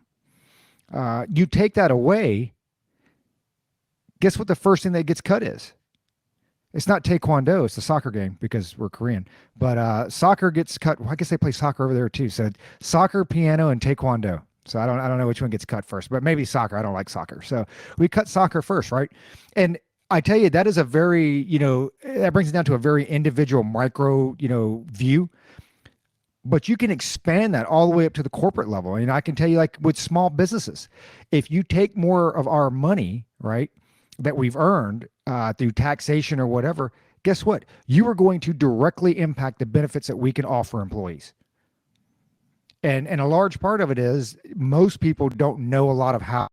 You take that away, guess what the first thing that gets cut is? It's not Taekwondo, it's the soccer game because we're Korean. But soccer gets cut. Well, I guess they play soccer over there too. So soccer, piano, and Taekwondo. So I don't know which one gets cut first, but maybe soccer. I don't like soccer. So we cut soccer first, right? And I tell you, that is a very, that brings it down to a very individual micro, view. But you can expand that all the way up to the corporate level. And I can tell you, like with small businesses, if you take more of our money, right, that we've earned through taxation or whatever, guess what? You are going to directly impact the benefits that we can offer employees. And a large part of it is most people don't know a lot of how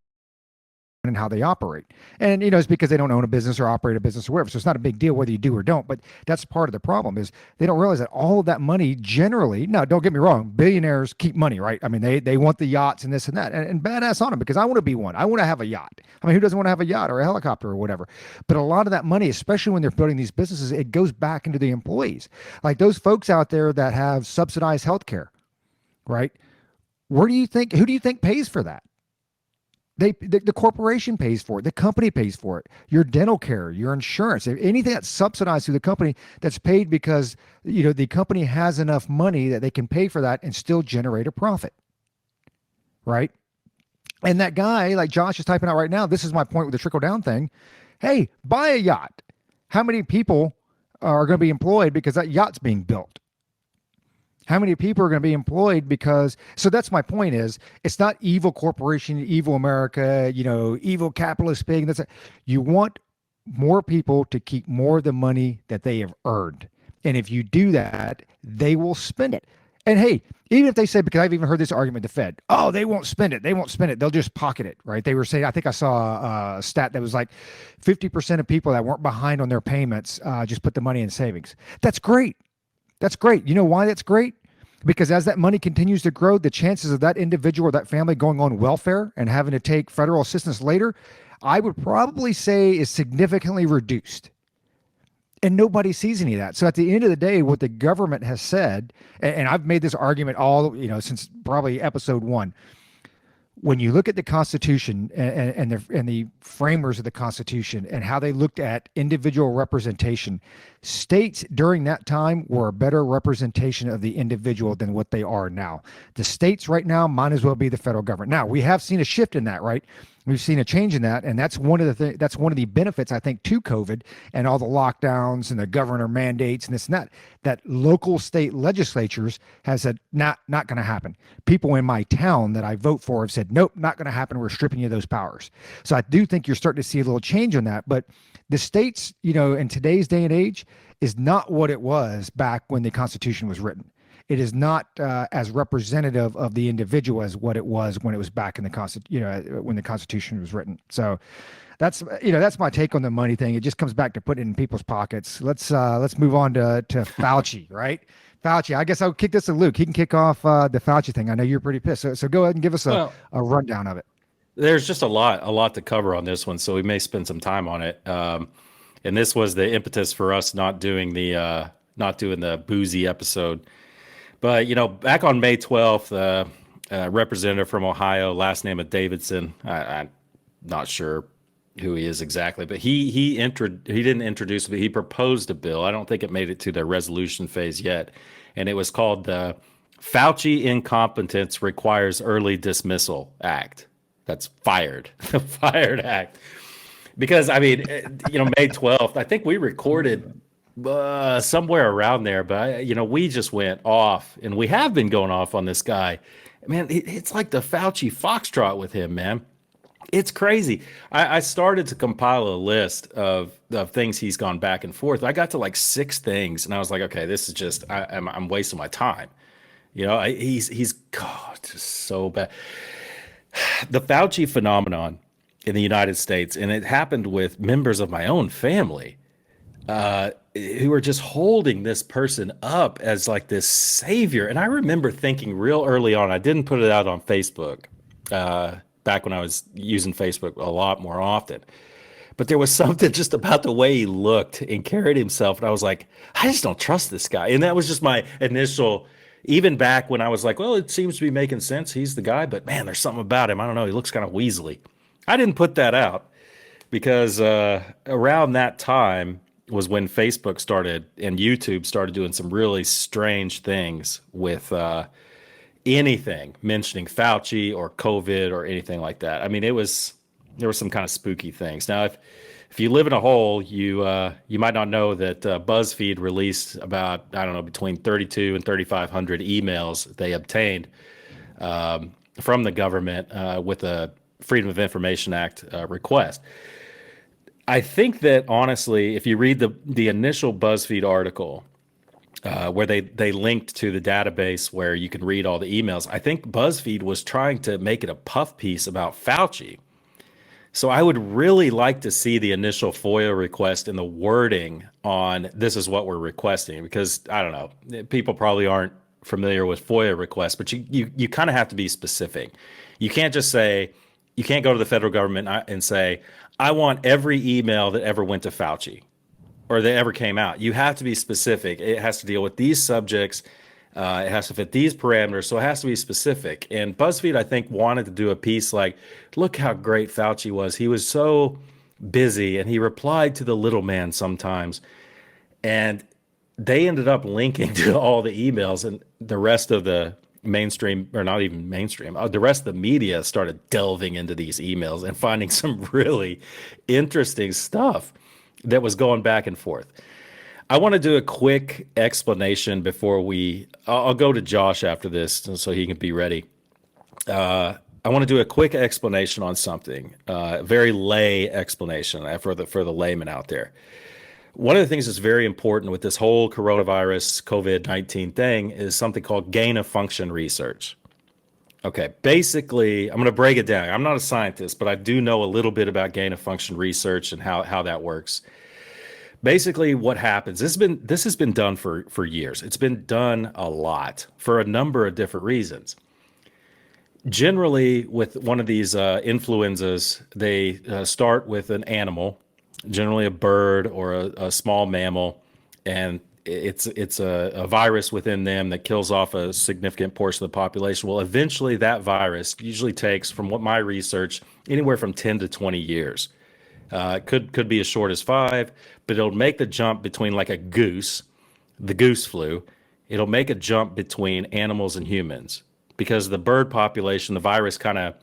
and how they operate. And, it's because they don't own a business or operate a business or whatever. So it's not a big deal whether you do or don't, but that's part of the problem is they don't realize that all of that money generally, now don't get me wrong, billionaires keep money, right? I mean, they want the yachts and this and that, and badass on them, because I want to be one. I want to have a yacht. I mean, who doesn't want to have a yacht or a helicopter or whatever? But a lot of that money, especially when they're building these businesses, it goes back into the employees. Like those folks out there that have subsidized healthcare, right? Who do you think pays for that? The corporation pays for it. The company pays for it. Your dental care, your insurance, anything that's subsidized through the company, that's paid because the company has enough money that they can pay for that and still generate a profit, right? And that guy, like Josh is typing out right now, this is my point with the trickle down thing. Hey, buy a yacht. How many people are going to be employed because that yacht's being built? How many people are going to be employed so that's my point is, it's not evil corporation, evil America, evil capitalist pig. You want more people to keep more of the money that they have earned. And if you do that, they will spend it. And hey, even if they say, because I've even heard this argument, the Fed, oh, they won't spend it. They won't spend it. They'll just pocket it, right? They were saying, I think I saw a stat that was like 50% of people that weren't behind on their payments just put the money in savings. That's great. That's great. You know why that's great? Because as that money continues to grow, the chances of that individual or that family going on welfare and having to take federal assistance later, I would probably say is significantly reduced. And nobody sees any of that. So at the end of the day, what the government has said, and I've made this argument all, since probably episode 1, when you look at the Constitution and the framers of the Constitution and how they looked at individual representation, states during that time were a better representation of the individual than what they are now. The states right now might as well be the federal government. Now, we have seen a shift in that, right? We've seen a change in that, and that's one of the benefits, I think, to COVID and all the lockdowns and the governor mandates and this and that. That local state legislatures has said not going to happen. People in my town that I vote for have said nope, not going to happen. We're stripping you of those powers. So I do think you're starting to see a little change on that. But the states, in today's day and age, is not what it was back when the Constitution was written. It is not as representative of the individual as what it was when it was back in the when the Constitution was written. So that's my take on the money thing. It just comes back to putting it in people's pockets. Let's move on to Fauci, right? Fauci, I guess I'll kick this to Luke. He can kick off the Fauci thing. I know you're pretty pissed. So go ahead and give us a rundown of it. There's just a lot to cover on this one, so we may spend some time on it. And this was the impetus for us not doing the boozy episode. But, back on May 12th, representative from Ohio, last name of Davidson, I'm not sure who he is exactly, but he didn't introduce it, but he proposed a bill. I don't think it made it to the resolution phase yet. And it was called the Fauci Incompetence Requires Early Dismissal Act. That's fired, the Fired Act. Because, May 12th, I think we recorded somewhere around there, but we just went off, and we have been going off on this guy. Man, it's like the Fauci foxtrot with him, man. It's crazy. I started to compile a list of things he's gone back and forth. I got to like 6 things, and I was like, okay, this is just I'm wasting my time. He's just so bad. The Fauci phenomenon in the United States, and it happened with members of my own family, who were just holding this person up as like this savior. And I remember thinking real early on, I didn't put it out on Facebook back when I was using Facebook a lot more often, but there was something just about the way he looked and carried himself. And I was like, I just don't trust this guy. And that was just my initial, even back when I was like, well, it seems to be making sense. He's the guy, but man, there's something about him. I don't know. He looks kind of weaselly. I didn't put that out because around that time was when Facebook started and YouTube started doing some really strange things with anything mentioning Fauci or COVID or anything like that. I mean, there were some kind of spooky things. Now, if you live in a hole, you might not know that BuzzFeed released about, I don't know, between 32 and 3,500 emails they obtained from the government with a Freedom of Information Act request. I think that honestly, if you read the initial BuzzFeed article where they linked to the database where you can read all the emails, I think BuzzFeed was trying to make it a puff piece about Fauci. So I would really like to see the initial FOIA request and the wording on this is what we're requesting, because I don't know, people probably aren't familiar with FOIA requests, but you kind of have to be specific. You can't just say, you can't go to the federal government and say, I want every email that ever went to Fauci or that ever came out. You have to be specific. It has to deal with these subjects. It has to fit these parameters. So it has to be specific. And BuzzFeed, I think, wanted to do a piece like, look how great Fauci was. He was so busy and he replied to the little man sometimes. And they ended up linking to all the emails, and the rest of the mainstream, or not even mainstream, the rest of the media started delving into these emails and finding some really interesting stuff that was going back and forth. I want to do a quick explanation before I'll go to Josh after this so he can be ready. I want to do a quick explanation on something, very lay explanation for the layman out there. One of the things that's very important with this whole coronavirus COVID-19 thing is something called gain of function research. Okay, basically, I'm going to break it down. I'm not a scientist, but I do know a little bit about gain of function research and how that works. Basically, what happens, this has been done for years. It's been done a lot for a number of different reasons. Generally, with one of these influenzas, they start with an animal, generally a bird or a small mammal, and it's a virus within them that kills off a significant portion of the population. Well, eventually, that virus usually takes, from what my research, anywhere from 10 to 20 years. Could be as short as 5, but it'll make the jump between like a goose, the goose flu. It'll make a jump between animals and humans because the bird population, the virus kind of,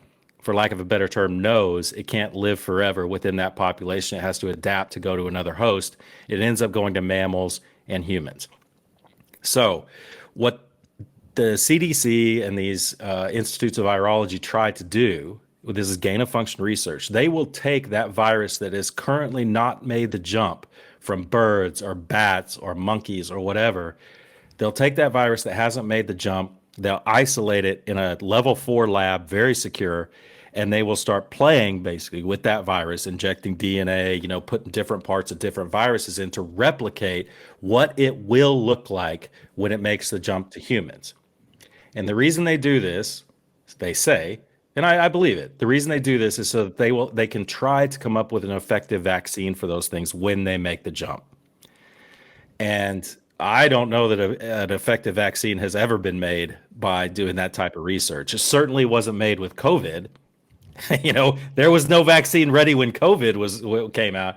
for lack of a better term, knows it can't live forever within that population. It has to adapt to go to another host. It ends up going to mammals and humans. So, what the CDC and these institutes of virology try to do, this is gain of function research, they will take that virus that is currently not made the jump from birds or bats or monkeys or whatever. They'll take that virus that hasn't made the jump, they'll isolate it in a level 4 lab, very secure, and they will start playing basically with that virus, injecting DNA, putting different parts of different viruses in to replicate what it will look like when it makes the jump to humans. And the reason they do this, they say, and I believe it, the reason they do this is so that they can try to come up with an effective vaccine for those things when they make the jump. And I don't know that an effective vaccine has ever been made by doing that type of research. It certainly wasn't made with COVID. There was no vaccine ready when COVID came out.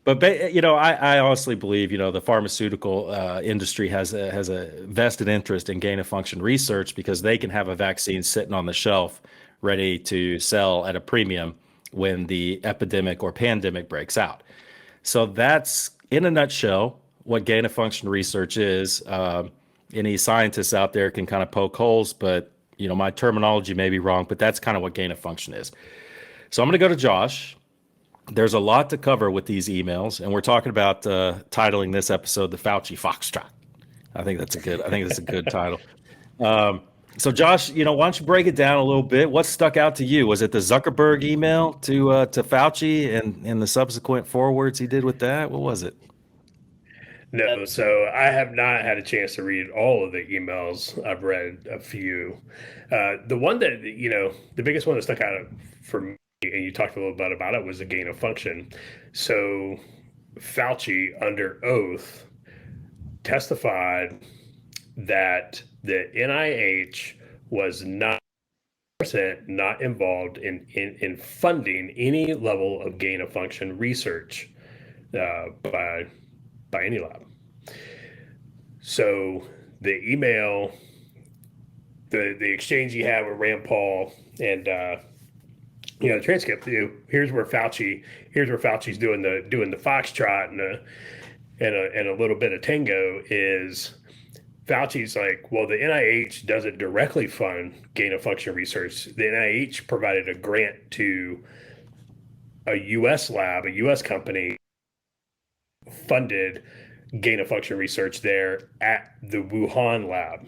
But I honestly believe the pharmaceutical industry has a vested interest in gain of function research because they can have a vaccine sitting on the shelf ready to sell at a premium when the epidemic or pandemic breaks out. So that's, in a nutshell, what gain of function research is. Any scientists out there can kind of poke holes, but my terminology may be wrong, but that's kind of what gain of function is. So I'm going to go to Josh. There's a lot to cover with these emails, and we're talking about titling this episode "The Fauci Foxtrot." I think that's a good title. So, Josh, why don't you break it down a little bit? What stuck out to you? Was it the Zuckerberg email to Fauci and the subsequent forwards he did with that? What was it? No, so I have not had a chance to read all of the emails. I've read a few. The one that, the biggest one that stuck out for me, and you talked a little bit about it, was the gain of function. So Fauci, under oath, testified that the NIH was not involved in funding any level of gain of function research by any lab. So the email, the exchange you have with Rand Paul and the transcript, here's where Fauci's doing the foxtrot and a little bit of tango. Is Fauci's like, well, the NIH doesn't directly fund gain of function research. The NIH provided a grant to a U.S. lab, a U.S. company, funded gain of function research there at the Wuhan lab.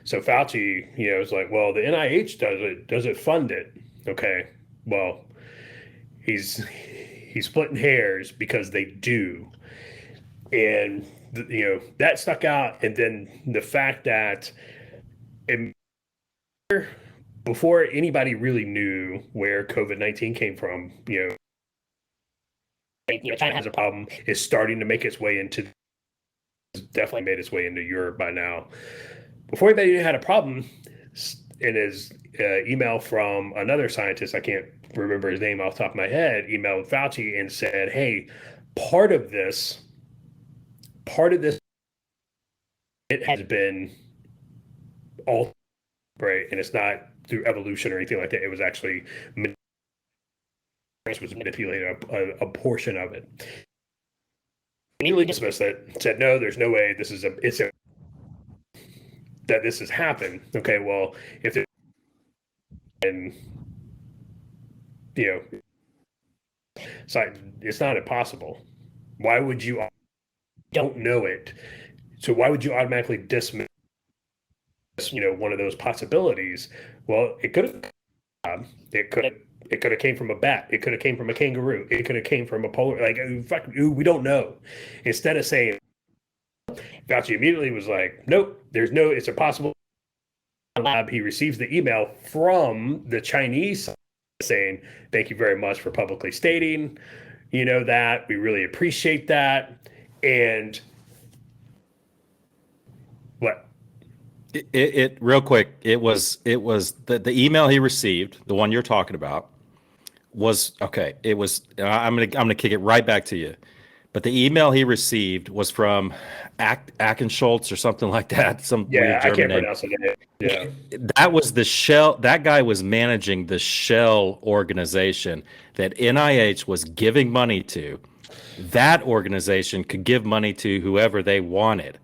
So Fauci, is like, well, the NIH doesn't fund it. Okay, well, he's splitting hairs because they do, and that stuck out. And then the fact that before anybody really knew where COVID-19 came from, China has a problem, is starting to make its way into, definitely made its way into Europe by now. Before anybody had a problem, in his email from another scientist, I can't remember his name off the top of my head, emailed Fauci and said, hey, part of this, it has been all right, and it's not through evolution or anything like that. It was actually manipulated a portion of it. Immediately dismissed it, said, no, there's no way this has happened. Okay, well, if there's, and so it's not impossible. Why would you Don't know it. So why would you automatically dismiss, one of those possibilities? Well, it could have came from a bat. It could have came from a kangaroo. It could have came from a polar. Like, we don't know. Instead of saying, Fauci immediately was like, nope, it's a possible lab. He receives the email from the Chinese saying, thank you very much for publicly stating, that. We really appreciate that. And what? It real quick. It was the email he received, the one you're talking about, was okay. It was. I'm gonna kick it right back to you. But the email he received was from Schultz or something like that. Some weird Yeah, I German can't name. pronounce it. Yeah. That was the shell. That guy was managing the shell organization that NIH was giving money to. That organization could give money to whoever they wanted.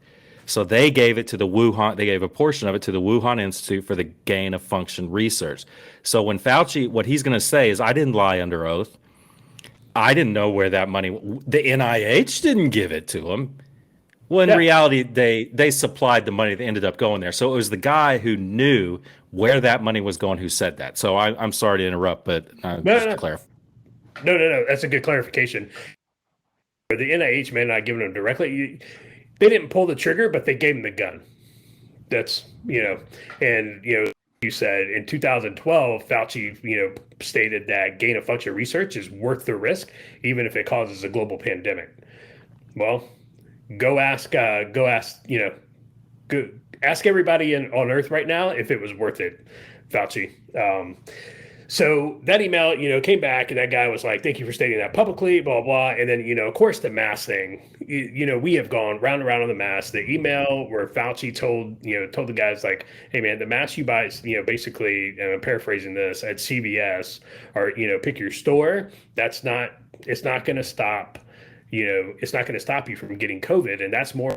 So they gave it to the Wuhan, they gave a portion of it to the Wuhan Institute for the gain of function research. So when Fauci, what he's going to say is, I didn't lie under oath. I didn't know where that money, the NIH didn't give it to him. Well, in reality, they supplied the money that ended up going there. So it was the guy who knew where that money was going who said that. So I'm sorry to interrupt, but just to clarify. No. That's a good clarification. The NIH may not have given them directly. They didn't pull the trigger, but they gave him the gun. That's, and, you said in 2012, Fauci, stated that gain of function research is worth the risk, even if it causes a global pandemic. Well, go ask everybody on Earth right now if it was worth it, Fauci. So that email, came back, and that guy was like, thank you for stating that publicly, blah, blah. And then, of course, the mask thing, we have gone round and round on the mask. The email where Fauci told the guys, like, hey, man, the mask you buy, basically, and I'm paraphrasing this, at CVS or, pick your store, it's not going to stop, it's not going to stop you from getting COVID. And that's more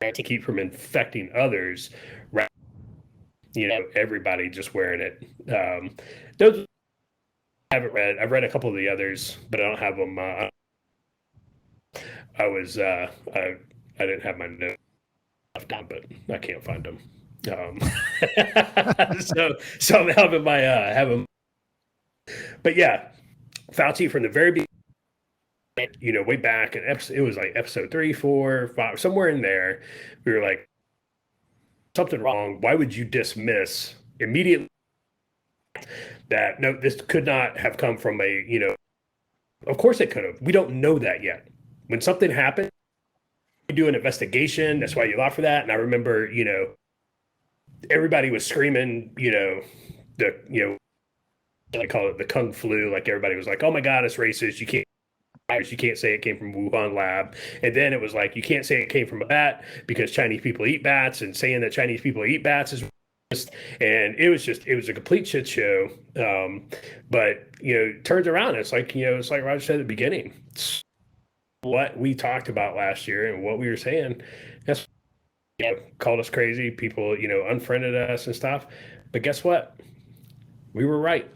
to keep from infecting others, right? Everybody just wearing it. Those I haven't read. I've read a couple of the others, but I don't have them. I didn't have my notes left on, but I can't find them. So I'm having my have them. But yeah, Fauci from the very beginning, way back in it was like episode 3, 4, 5, somewhere in there. We were like, something wrong. Why would you dismiss immediately that no, this could not have come from of course it could have. We don't know that yet. When something happens, you do an investigation. That's why you allow for that. And I remember, everybody was screaming, I call it the Kung flu. Like, everybody was like, oh my God, it's racist. You can't say it came from Wuhan lab. And then it was like, you can't say it came from a bat because Chinese people eat bats, and saying that Chinese people eat bats is racist. And it was a complete shit show. But, it turns around. It's like, it's like Roger said at the beginning. It's what we talked about last year and what we were saying. That's called us crazy. People, unfriended us and stuff. But guess what? We were right.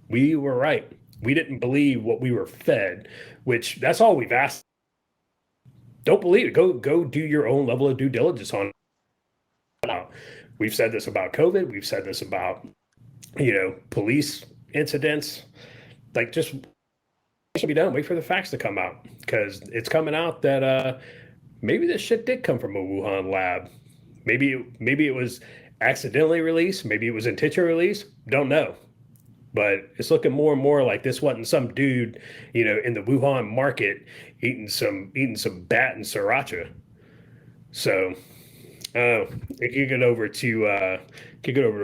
We were right. We didn't believe what we were fed, which that's all we've asked. Don't believe it. Go do your own level of due diligence on it. We've said this about COVID. We've said this about, police incidents. Like, just should be done. Wait for the facts to come out, because it's coming out that maybe this shit did come from a Wuhan lab. Maybe it was accidentally released. Maybe it was intentional release. Don't know. But it's looking more and more like this wasn't some dude, in the Wuhan market eating some bat and sriracha. So, kick it over to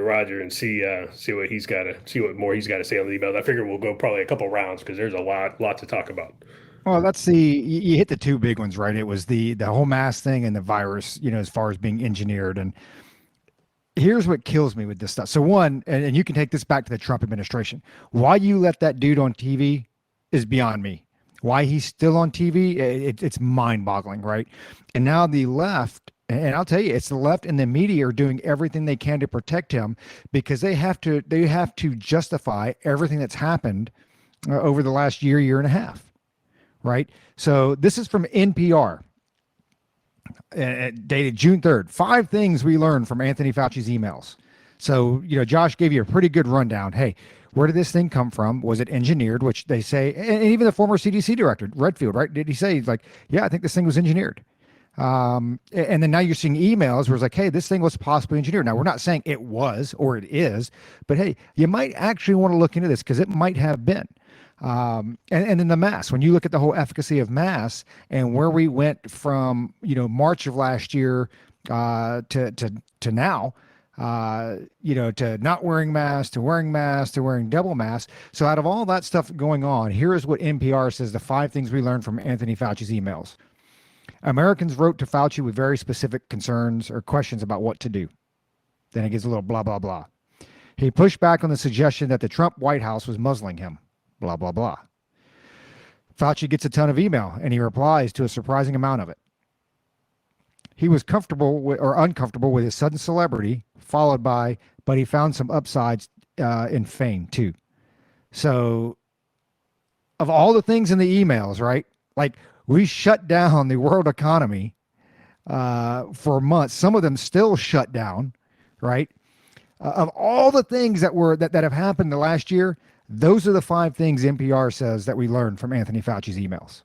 Roger and see what more he's got to say on the emails. I figure we'll go probably a couple rounds because there's a lot to talk about. Well, you hit the two big ones, right? It was the whole mask thing and the virus, as far as being engineered. And here's what kills me with this stuff. So one, and you can take this back to the Trump administration. Why you let that dude on TV is beyond me. Why he's still on TV, it's mind-boggling, right? And now the left, and I'll tell you, it's the left and the media are doing everything they can to protect him, because they have to justify everything that's happened over the last year and a half, right? So this is from NPR, dated June 3rd. 5 things we learned from Anthony Fauci's emails. So, Josh gave you a pretty good rundown. Hey, where did this thing come from? Was it engineered? Which they say, and even the former CDC director, Redfield, right? Did he say, he's like, yeah, I think this thing was engineered. And then now you're seeing emails where it's like, hey, this thing was possibly engineered. Now, we're not saying it was or it is, but hey, you might actually want to look into this because it might have been. And then the mask, when you look at the whole efficacy of masks and where we went from, March of last year to now, to not wearing masks, to wearing masks, to wearing double masks. So out of all that stuff going on, here is what NPR says, the 5 things we learned from Anthony Fauci's emails. Americans wrote to Fauci with very specific concerns or questions about what to do. Then it gives a little blah, blah, blah. He pushed back on the suggestion that the Trump White House was muzzling him. Blah, blah, blah. Fauci gets a ton of email, and he replies to a surprising amount of it. He was comfortable or uncomfortable with his sudden celebrity, followed by, but he found some upsides in fame too. So, of all the things in the emails, right? Like, we shut down the world economy for months. Some of them still shut down, right? Of all the things that have happened the last year, those are the 5 things NPR says that we learned from Anthony Fauci's emails.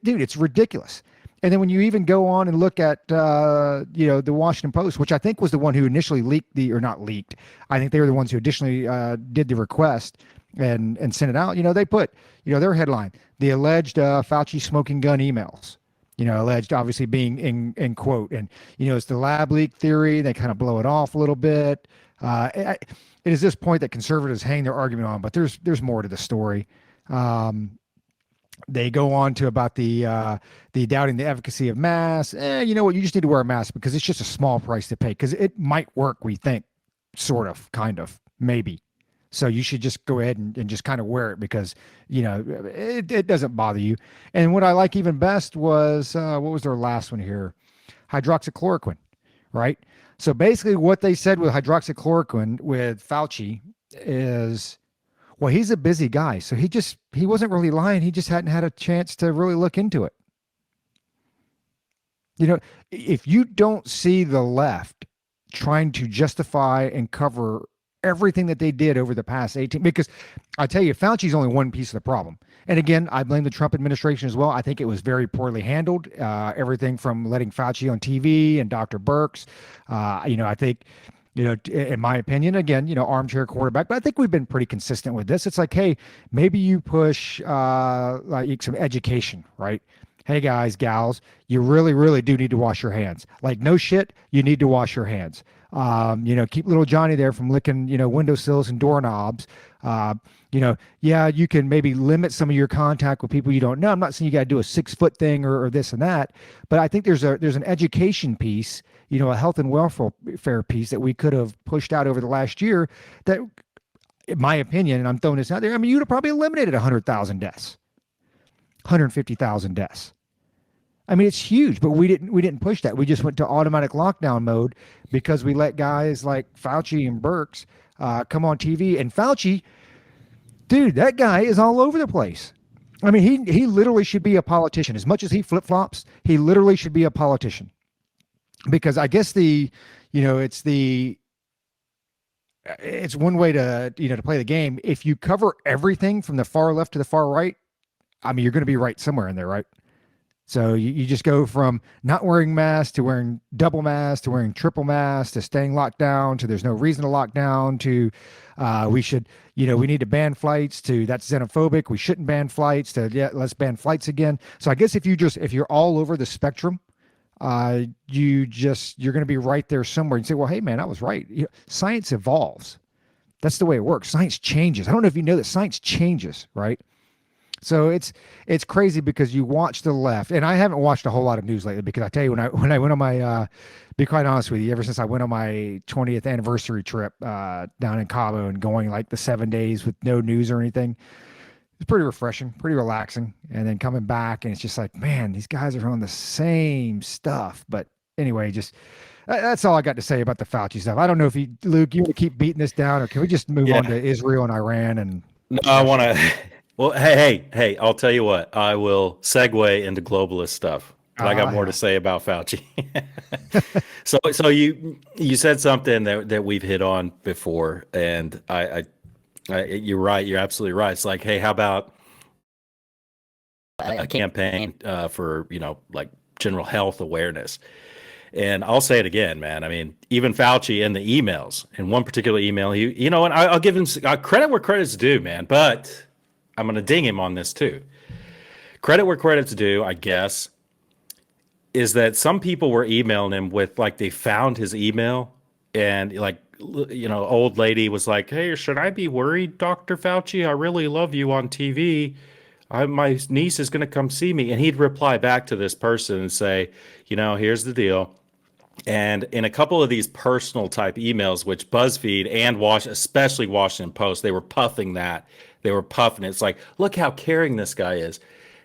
Dude, it's ridiculous. And then when you even go on and look at, the Washington Post, which I think was the one who initially not leaked. I think they were the ones who additionally did the request and sent it out. They put, their headline, the alleged Fauci smoking gun emails, alleged obviously being in quote. And, it's the lab leak theory. They kind of blow it off a little bit. It is this point that conservatives hang their argument on, but there's more to the story. They go on to about the doubting the efficacy of masks. You know what? You just need to wear a mask because it's just a small price to pay because it might work, we think, sort of, kind of, maybe. So you should just go ahead and just kind of wear it because, it doesn't bother you. And what I like even best was, what was their last one here? Hydroxychloroquine, right? So basically what they said with hydroxychloroquine with Fauci is, well, he's a busy guy. So he wasn't really lying. He just hadn't had a chance to really look into it. If you don't see the left trying to justify and cover everything that they did over the past 18, because I tell you, Fauci's only one piece of the problem. And again, I blame the Trump administration as well. I think it was very poorly handled. Everything from letting Fauci on TV and Dr. Birx. I think, in my opinion, again, armchair quarterback, but I think we've been pretty consistent with this. It's like, hey, maybe you push like some education, right? Hey guys, gals, you really, really do need to wash your hands. Like, no shit, you need to wash your hands. Keep little Johnny there from licking, windowsills and doorknobs. Yeah, you can maybe limit some of your contact with people you don't know. I'm not saying you got to do a 6-foot thing or this and that, but I think there's an education piece, a health and welfare piece that we could have pushed out over the last year that, in my opinion, and I'm throwing this out there, I mean, you'd have probably eliminated 100,000 deaths, 150,000 deaths. I mean, it's huge, but we didn't push that. We just went to automatic lockdown mode because we let guys like Fauci and Birx come on TV. And Fauci, dude, that guy is all over the place. I mean, he literally should be a politician. As much as he flip-flops, he literally should be a politician. Because I guess it's one way to play the game. If you cover everything from the far left to the far right, I mean, you're going to be right somewhere in there, right? So you just go from not wearing masks to wearing double masks to wearing triple masks to staying locked down to there's no reason to lock down to we need to ban flights to that's xenophobic. We shouldn't ban flights to let's ban flights again. So I guess if you're all over the spectrum, you're going to be right there somewhere and say, well, hey man, I was right. Science evolves. That's the way it works. Science changes. I don't know if you know that science changes, right? So it's crazy because you watch the left, and I haven't watched a whole lot of news lately because I tell you, when I went on my, be quite honest with you, ever since I went on my 20th anniversary trip down in Cabo and going like the 7 days with no news or anything, it's pretty refreshing, pretty relaxing. And then coming back and it's just like, man, these guys are on the same stuff. But anyway, just that's all I got to say about the Fauci stuff. I don't know if Luke, you want to keep beating this down, or can we just move on to Israel and Iran and? No, I want to. Well, hey, I'll tell you what. I will segue into globalist stuff. But I got more to say about Fauci. So you said something that we've hit on before, and you're right. You're absolutely right. It's like, hey, how about a campaign for like general health awareness? And I'll say it again, man. I mean, even Fauci in the emails, in one particular email, and I'll give him credit where credit's due, man. But I'm going to ding him on this too. Credit where credit's due, I guess, is that some people were emailing him with like they found his email, and like old lady was like, "Hey, should I be worried, Dr. Fauci? I really love you on TV. My niece is going to come see me." And he'd reply back to this person and say, here's the deal. And in a couple of these personal type emails, which BuzzFeed and especially Washington Post, they were puffing that. They were puffing it. It's like, look how caring this guy is.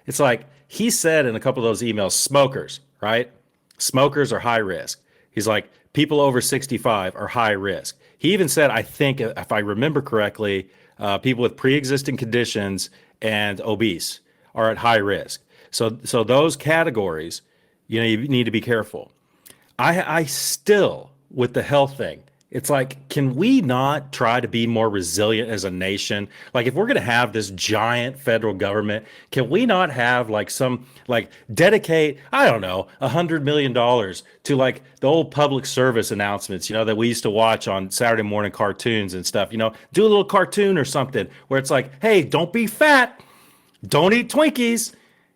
It's like he said in a couple of those emails, smokers, right? Smokers are high risk. He's like, people over 65 are high risk. He even said, I think, if I remember correctly, people with pre-existing conditions and obese are at high risk. So those categories, you need to be careful. I still, with the health thing, it's like, can we not try to be more resilient as a nation? Like, if we're going to have this giant federal government, can we not have dedicate, I don't know, $100 million to like the old public service announcements, that we used to watch on Saturday morning cartoons and stuff, do a little cartoon or something where it's like, hey, don't be fat. Don't eat Twinkies,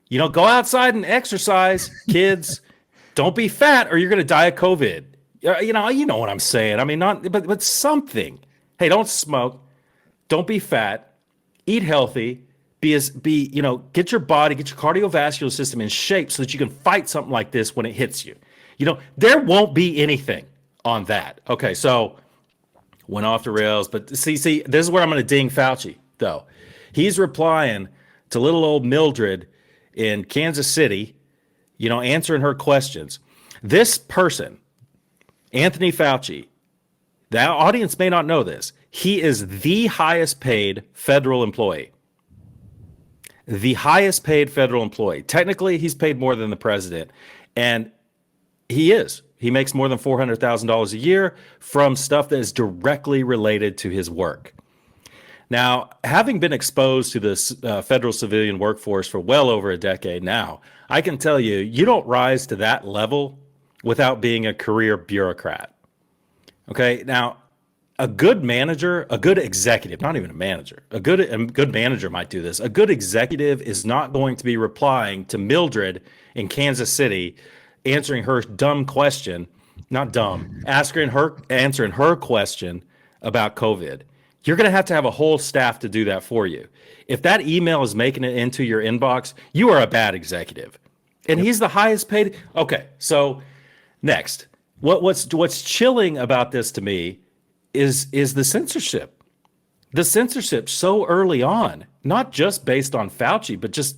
go outside and exercise, kids. Don't be fat or you're going to die of COVID. You know what I'm saying. I mean, but something. Hey, don't smoke. Don't be fat. Eat healthy. Get your body, get your cardiovascular system in shape so that you can fight something like this when it hits you. There won't be anything on that. Okay, so went off the rails. But see, this is where I'm going to ding Fauci, though. He's replying to little old Mildred in Kansas City, answering her questions. This person, Anthony Fauci, the audience may not know this. He is the highest paid federal employee. The highest paid federal employee. Technically, he's paid more than the president. And he is. He makes more than $400,000 a year from stuff that is directly related to his work. Now, having been exposed to this federal civilian workforce for well over a decade now, I can tell you, you don't rise to that level without being a career bureaucrat. Okay, now, a good manager, a good executive, not even a manager, a good manager might do this. A good executive is not going to be replying to Mildred in Kansas City, answering her dumb question, not dumb, answering her question about COVID. You're going to have a whole staff to do that for you. If that email is making it into your inbox, you are a bad executive. And he's the highest paid. Okay, so next, what's chilling about this to me is the censorship. The censorship so early on, not just based on Fauci, but just,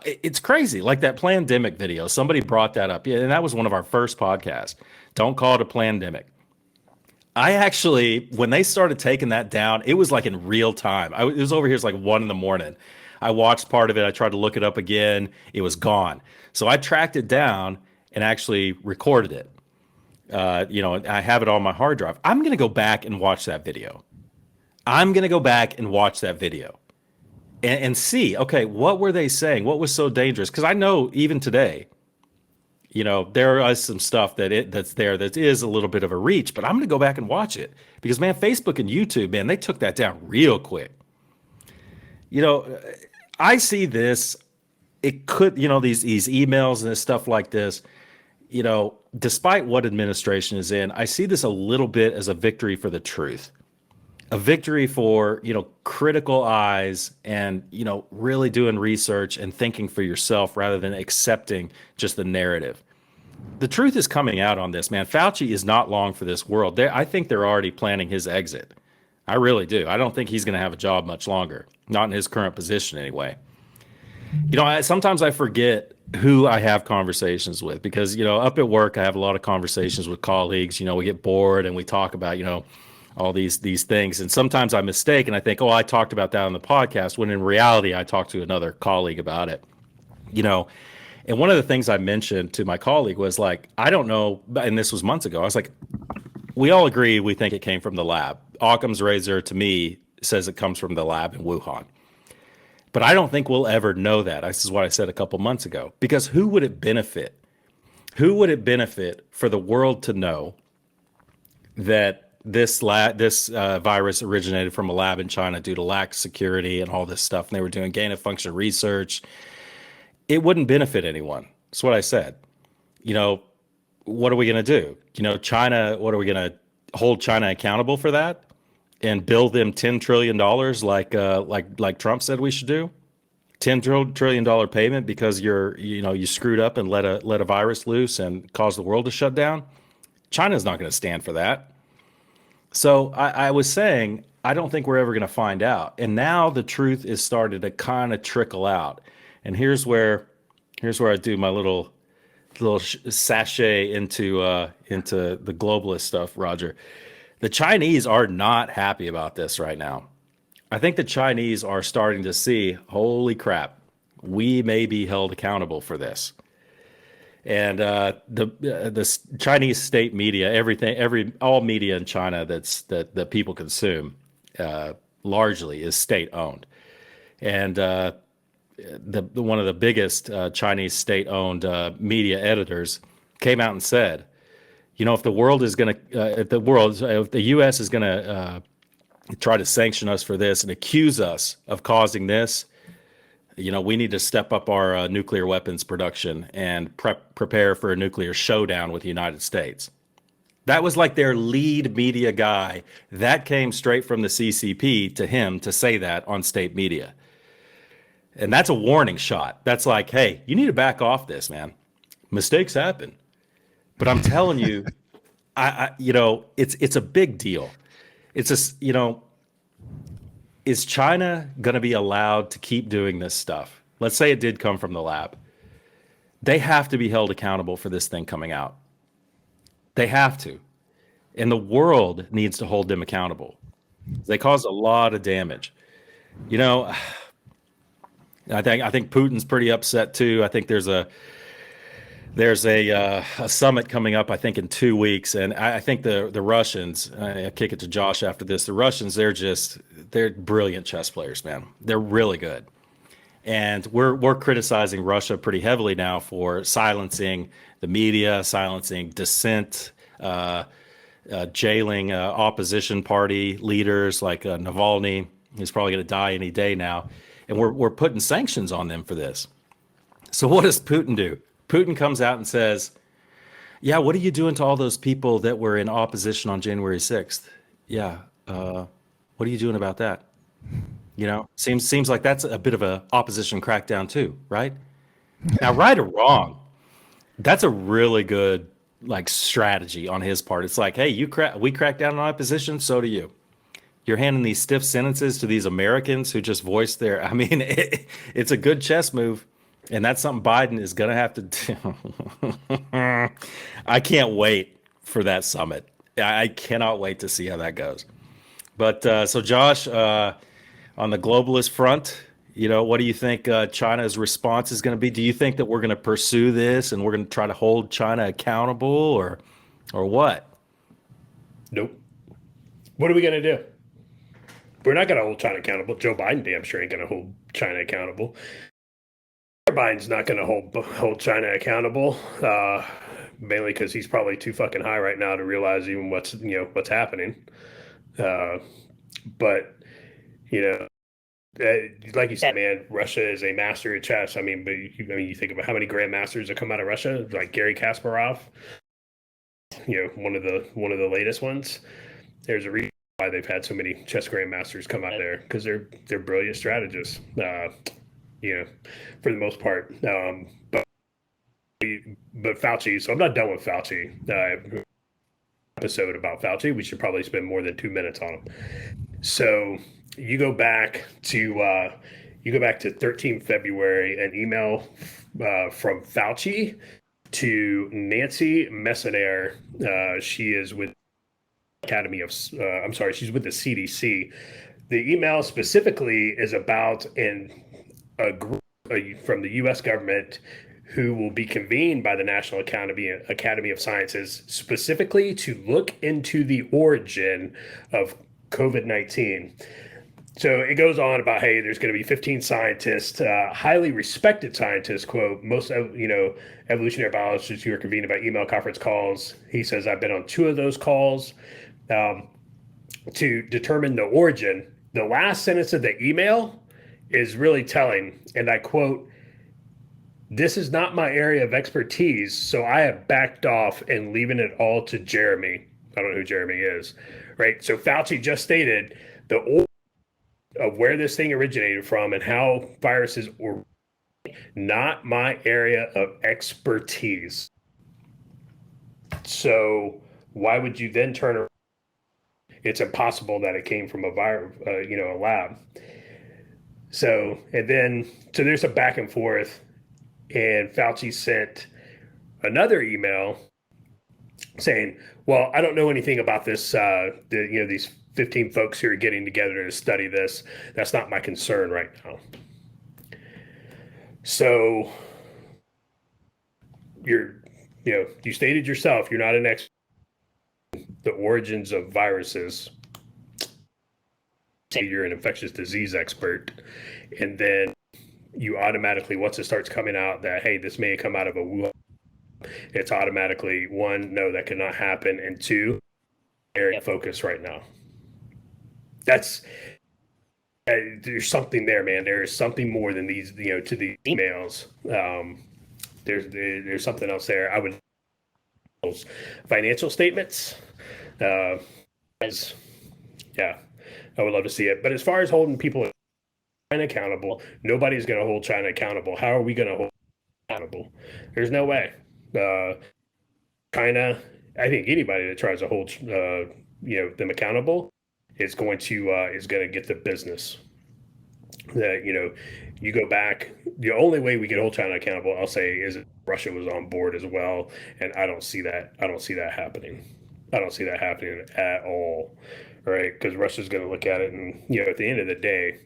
it's crazy. Like that pandemic video, somebody brought that up. Yeah, and that was one of our first podcasts. Don't call it a pandemic. I actually, when they started taking that down, it was like in real time. It was over here, it's like 1 a.m. I watched part of it. I tried to look it up again. It was gone. So I tracked it down and actually recorded it. I have it on my hard drive. I'm going to go back and watch that video. And see, okay, what were they saying? What was so dangerous? Because I know even today, there is some stuff that's there that is a little bit of a reach, but I'm going to go back and watch it because, man, Facebook and YouTube, man, they took that down real quick. I see this. It could, these emails and stuff like this, despite what administration is in, I see this a little bit as a victory for the truth, a victory for, critical eyes and, really doing research and thinking for yourself rather than accepting just the narrative. The truth is coming out on this, man. Fauci is not long for this world. I think they're already planning his exit. I really do. I don't think he's going to have a job much longer, not in his current position anyway. Sometimes I forget who I have conversations with because, up at work, I have a lot of conversations with colleagues. We get bored and we talk about, all these things. And sometimes I mistake and I think, oh, I talked about that on the podcast, when in reality I talked to another colleague about it. You know, and one of the things I mentioned to my colleague was like, I don't know, and this was months ago. I was like, we all agree we think it came from the lab. Occam's razor to me says it comes from the lab in Wuhan. But I don't think we'll ever know that. This is what I said a couple months ago. Because who would it benefit? Who would it benefit for the world to know that this virus originated from a lab in China due to lack of security and all this stuff, and they were doing gain of function research? It wouldn't benefit anyone. That's what I said. You know, what are we going to do? You know, China, what are we going to hold China accountable for that and bill them $10 trillion like Trump said we should do? $10 trillion payment because you screwed up and let a virus loose and caused the world to shut down? China's not going to stand for that. So I was saying, I don't think we're ever going to find out. And now the truth is starting to kind of trickle out. And here's where I do my little sachet into the globalist stuff, Roger. The Chinese are not happy about this right now. I think the Chinese are starting to see, holy crap, we may be held accountable for this. And the Chinese state media, all media in China that people consume, largely is state owned. And one of the biggest Chinese state owned media editors came out and said, you know, if the U.S. is going to try to sanction us for this and accuse us of causing this, you know, we need to step up our nuclear weapons production and prepare for a nuclear showdown with the United States. That was like their lead media guy. That came straight from the CCP to him to say that on state media. And that's a warning shot. That's like, hey, you need to back off this, man. Mistakes happen. But I'm telling you, it's a big deal. It's just, is China going to be allowed to keep doing this stuff? Let's say it did come from the lab. They have to be held accountable for this thing coming out. They have to. And the world needs to hold them accountable. They caused a lot of damage. You know, I think Putin's pretty upset too. I think there's a summit coming up, I think, in 2 weeks, and I think the Russians. I kick it to Josh after this. The Russians, they're brilliant chess players, man. They're really good, and we're criticizing Russia pretty heavily now for silencing the media, silencing dissent, jailing opposition party leaders like Navalny. He's probably going to die any day now, and we're putting sanctions on them for this. So what does Putin do? Putin comes out and says, yeah, what are you doing to all those people that were in opposition on January 6th? Yeah, what are you doing about that? You know, seems like that's a bit of a opposition crackdown too, right? Now, right or wrong, that's a really good strategy on his part. It's like, hey, we crack down on opposition, so do you. You're handing these stiff sentences to these Americans who just voiced their. I mean, it's a good chess move. And that's something Biden is going to have to do. I can't wait for that summit. I cannot wait to see how that goes. But so, Josh, on the globalist front, what do you think China's response is going to be? Do you think that we're going to pursue this and we're going to try to hold China accountable or what? Nope. What are we going to do? We're not going to hold China accountable. Joe Biden damn sure ain't going to hold China accountable. Biden's not going to hold China accountable, mainly because he's probably too fucking high right now to realize even what's happening. But like you said, man, Russia is a master at chess. I mean, you think about how many grandmasters have come out of Russia, like Garry Kasparov. One of the latest ones. There's a reason why they've had so many chess grandmasters come out there, because they're brilliant strategists. For the most part. But Fauci, so I'm not done with Fauci. Episode about Fauci, we should probably spend more than 2 minutes on him. So you go back to 13 February, an email from Fauci to Nancy Messonnier. She is with Academy of, I'm sorry, she's with the CDC. The email specifically is about a group from the U.S. government who will be convened by the National Academy of Sciences specifically to look into the origin of COVID-19. So it goes on about, hey, there's going to be 15 scientists, highly respected scientists, quote, most evolutionary biologists who are convened by email conference calls. He says, I've been on 2 of those calls to determine the origin. The last sentence of the email is really telling, and I quote, "This is not my area of expertise, so I have backed off and leaving it all to Jeremy." I don't know who Jeremy is, right? So Fauci just stated the origin of where this thing originated from and how viruses were not my area of expertise. So why would you then turn around? It's impossible that it came from a virus, a lab. So there's a back and forth, and Fauci sent another email saying, "Well, I don't know anything about this. These 15 folks who are getting together to study this. That's not my concern right now." So you stated yourself, you're not an expert in the origins of viruses. Say you're an infectious disease expert, and then you automatically, once it starts coming out that, hey, this may come out of a Wuhan, it's automatically, 1, no, that cannot happen, and 2, area of focus right now. That's there's something there, man. There is something more than these, to these emails. There's something else there. I would financial statements. I would love to see it. But as far as holding people accountable, nobody's going to hold China accountable. How are we going to hold accountable? There's no way. China, I think anybody that tries to hold them accountable is going to get the business. That you go back. The only way we can hold China accountable, I'll say, is if Russia was on board as well, and I don't see that. I don't see that happening. I don't see that happening at all. Right? Because Russia's going to look at it, and at the end of the day,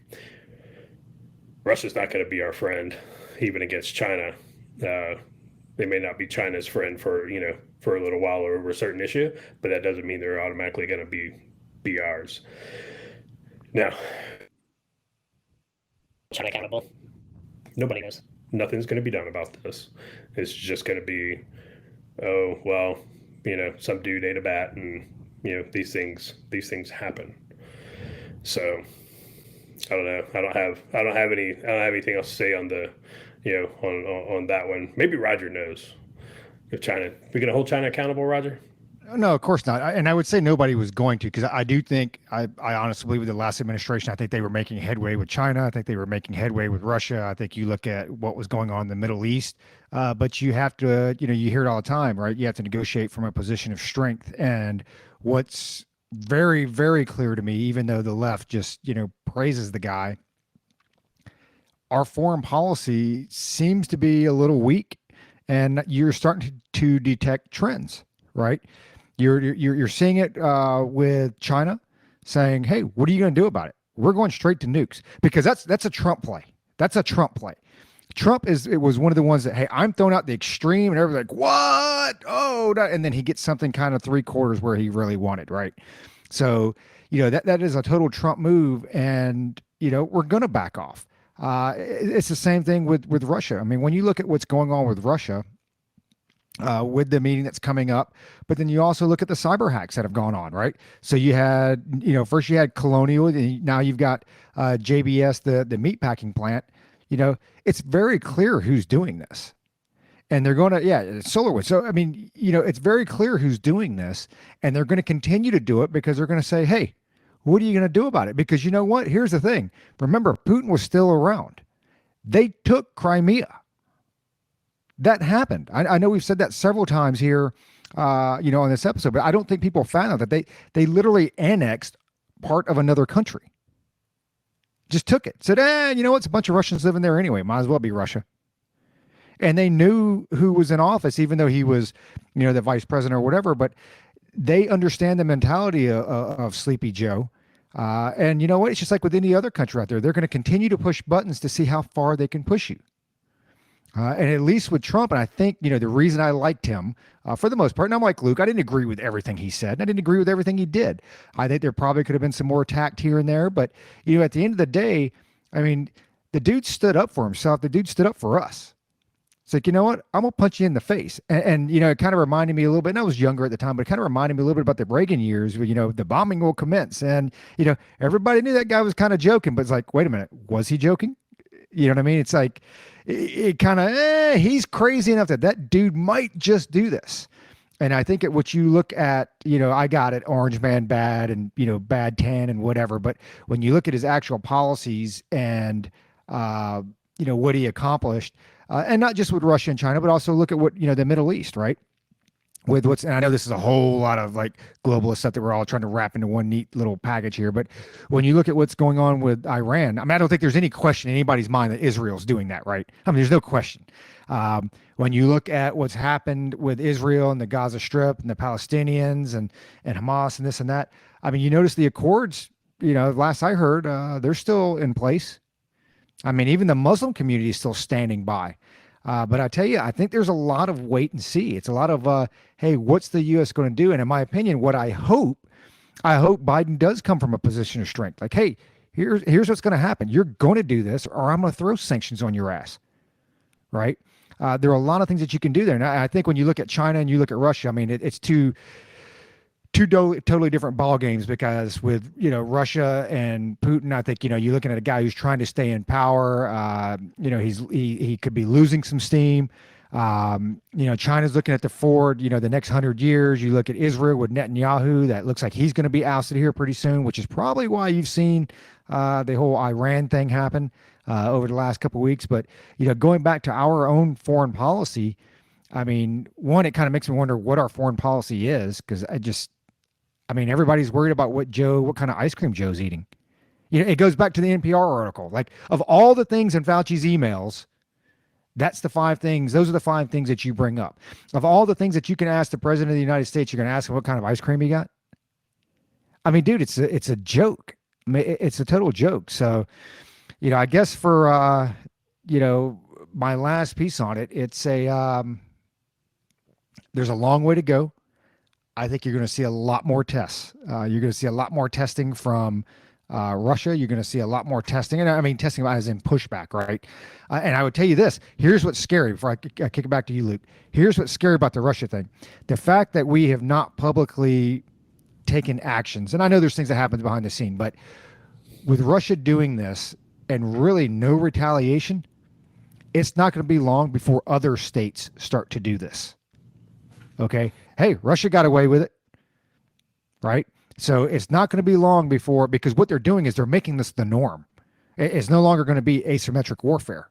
Russia's not going to be our friend, even against China. They may not be China's friend for a little while or over a certain issue, but that doesn't mean they're automatically going to be ours. Now, China accountable. Nobody knows. Nothing's going to be done about this. It's just going to be, oh well, some dude ate a bat, and these things happen. So I don't know. I don't have anything else to say on the on that one. Maybe Roger knows. If China, we going to hold China accountable, Roger? No, of course not. And I would say nobody was going to, because I do think, I honestly believe with the last administration, I think they were making headway with China. I think they were making headway with Russia. I think you look at what was going on in the Middle East, but you have to, you hear it all the time, right? You have to negotiate from a position of strength. And what's very, very clear to me, even though the left just, praises the guy, our foreign policy seems to be a little weak, and you're starting to detect trends, right? You're seeing it with China saying, "Hey, what are you going to do about it? We're going straight to nukes," because that's a Trump play. That's a Trump play. Trump was one of the ones that, hey, I'm throwing out the extreme, and everybody's like, "What? Oh," and then he gets something kind of 3/4 where he really wanted, right? So that is a total Trump move, and we're going to back off. It's the same thing with Russia. I mean, when you look at what's going on with Russia, with the meeting that's coming up, but then you also look at the cyber hacks that have gone on, right? So you had, first you had Colonial, and now you've got JBS, the meatpacking plant. It's very clear who's doing this, and they're going to, it's SolarWinds. So I mean, it's very clear who's doing this, and they're going to continue to do it because they're going to say, "Hey, what are you going to do about it?" Because you know what? Here's the thing. Remember, Putin was still around. They took Crimea. That happened. I know we've said that several times here, on this episode, but I don't think people found out that they literally annexed part of another country. Just took it. Said, it's a bunch of Russians living there anyway. Might as well be Russia. And they knew who was in office, even though he was, the vice president or whatever. But they understand the mentality of Sleepy Joe. And you know what? It's just like with any other country out there. They're going to continue to push buttons to see how far they can push you. And at least with Trump, and I think, the reason I liked him for the most part, and I'm like Luke, I didn't agree with everything he said. And I didn't agree with everything he did. I think there probably could have been some more tact here and there. But, at the end of the day, I mean, the dude stood up for himself. The dude stood up for us. It's like, you know what? I'm going to punch you in the face. And it kind of reminded me a little bit, and I was younger at the time, but it kind of reminded me a little bit about the Reagan years where, the bombing will commence. And, everybody knew that guy was kind of joking, but it's like, wait a minute, was he joking? You know what I mean? It's like, it kind of, he's crazy enough that dude might just do this. And I think what you look at, I got it, Orange Man bad and, bad tan and whatever. But when you look at his actual policies and, what he accomplished, and not just with Russia and China, but also look at what, the Middle East, right? And I know this is a whole lot of like globalist stuff that we're all trying to wrap into one neat little package here. But when you look at what's going on with Iran, I mean, I don't think there's any question in anybody's mind that Israel's doing that, right? I mean, there's no question. When you look at what's happened with Israel and the Gaza Strip and the Palestinians and Hamas and this and that, I mean, you notice the accords, last I heard, they're still in place. I mean, even the Muslim community is still standing by. But I tell you, I think there's a lot of wait and see. It's a lot of, hey, what's the U.S. going to do? And in my opinion, what I hope Biden does come from a position of strength. Like, hey, here's what's going to happen. You're going to do this, or I'm going to throw sanctions on your ass, right? There are a lot of things that you can do there. And I think when you look at China and you look at Russia, I mean, it's two totally different ball games, because with Russia and Putin, I think you're looking at a guy who's trying to stay in power. He could be losing some steam. China's looking at the forward, the next 100 years. You look at Israel with Netanyahu, that looks like he's going to be ousted here pretty soon, which is probably why you've seen the whole Iran thing happen over the last couple of weeks. But going back to our own foreign policy, I mean, one, it kind of makes me wonder what our foreign policy is, because everybody's worried about what kind of ice cream Joe's eating. It goes back to the NPR article. Like, of all the things in Fauci's emails, those are the 5 things that you bring up. Of all the things that you can ask the president of the United States, you're going to ask him what kind of ice cream he got. I mean, dude, it's a joke. I mean, it's a total joke. So, I guess for, my last piece on it, it's there's a long way to go. I think you're going to see a lot more tests. You're going to see a lot more testing from Russia. You're going to see a lot more testing. And I mean, testing as in pushback, right? And I would tell you this. Here's what's scary before I kick it back to you, Luke. Here's what's scary about the Russia thing. The fact that we have not publicly taken actions. And I know there's things that happen behind the scene, but with Russia doing this and really no retaliation, it's not going to be long before other states start to do this. Okay. Hey, Russia got away with it, right? So it's not going to be long before, because what they're doing is they're making this the norm. It's no longer going to be asymmetric warfare.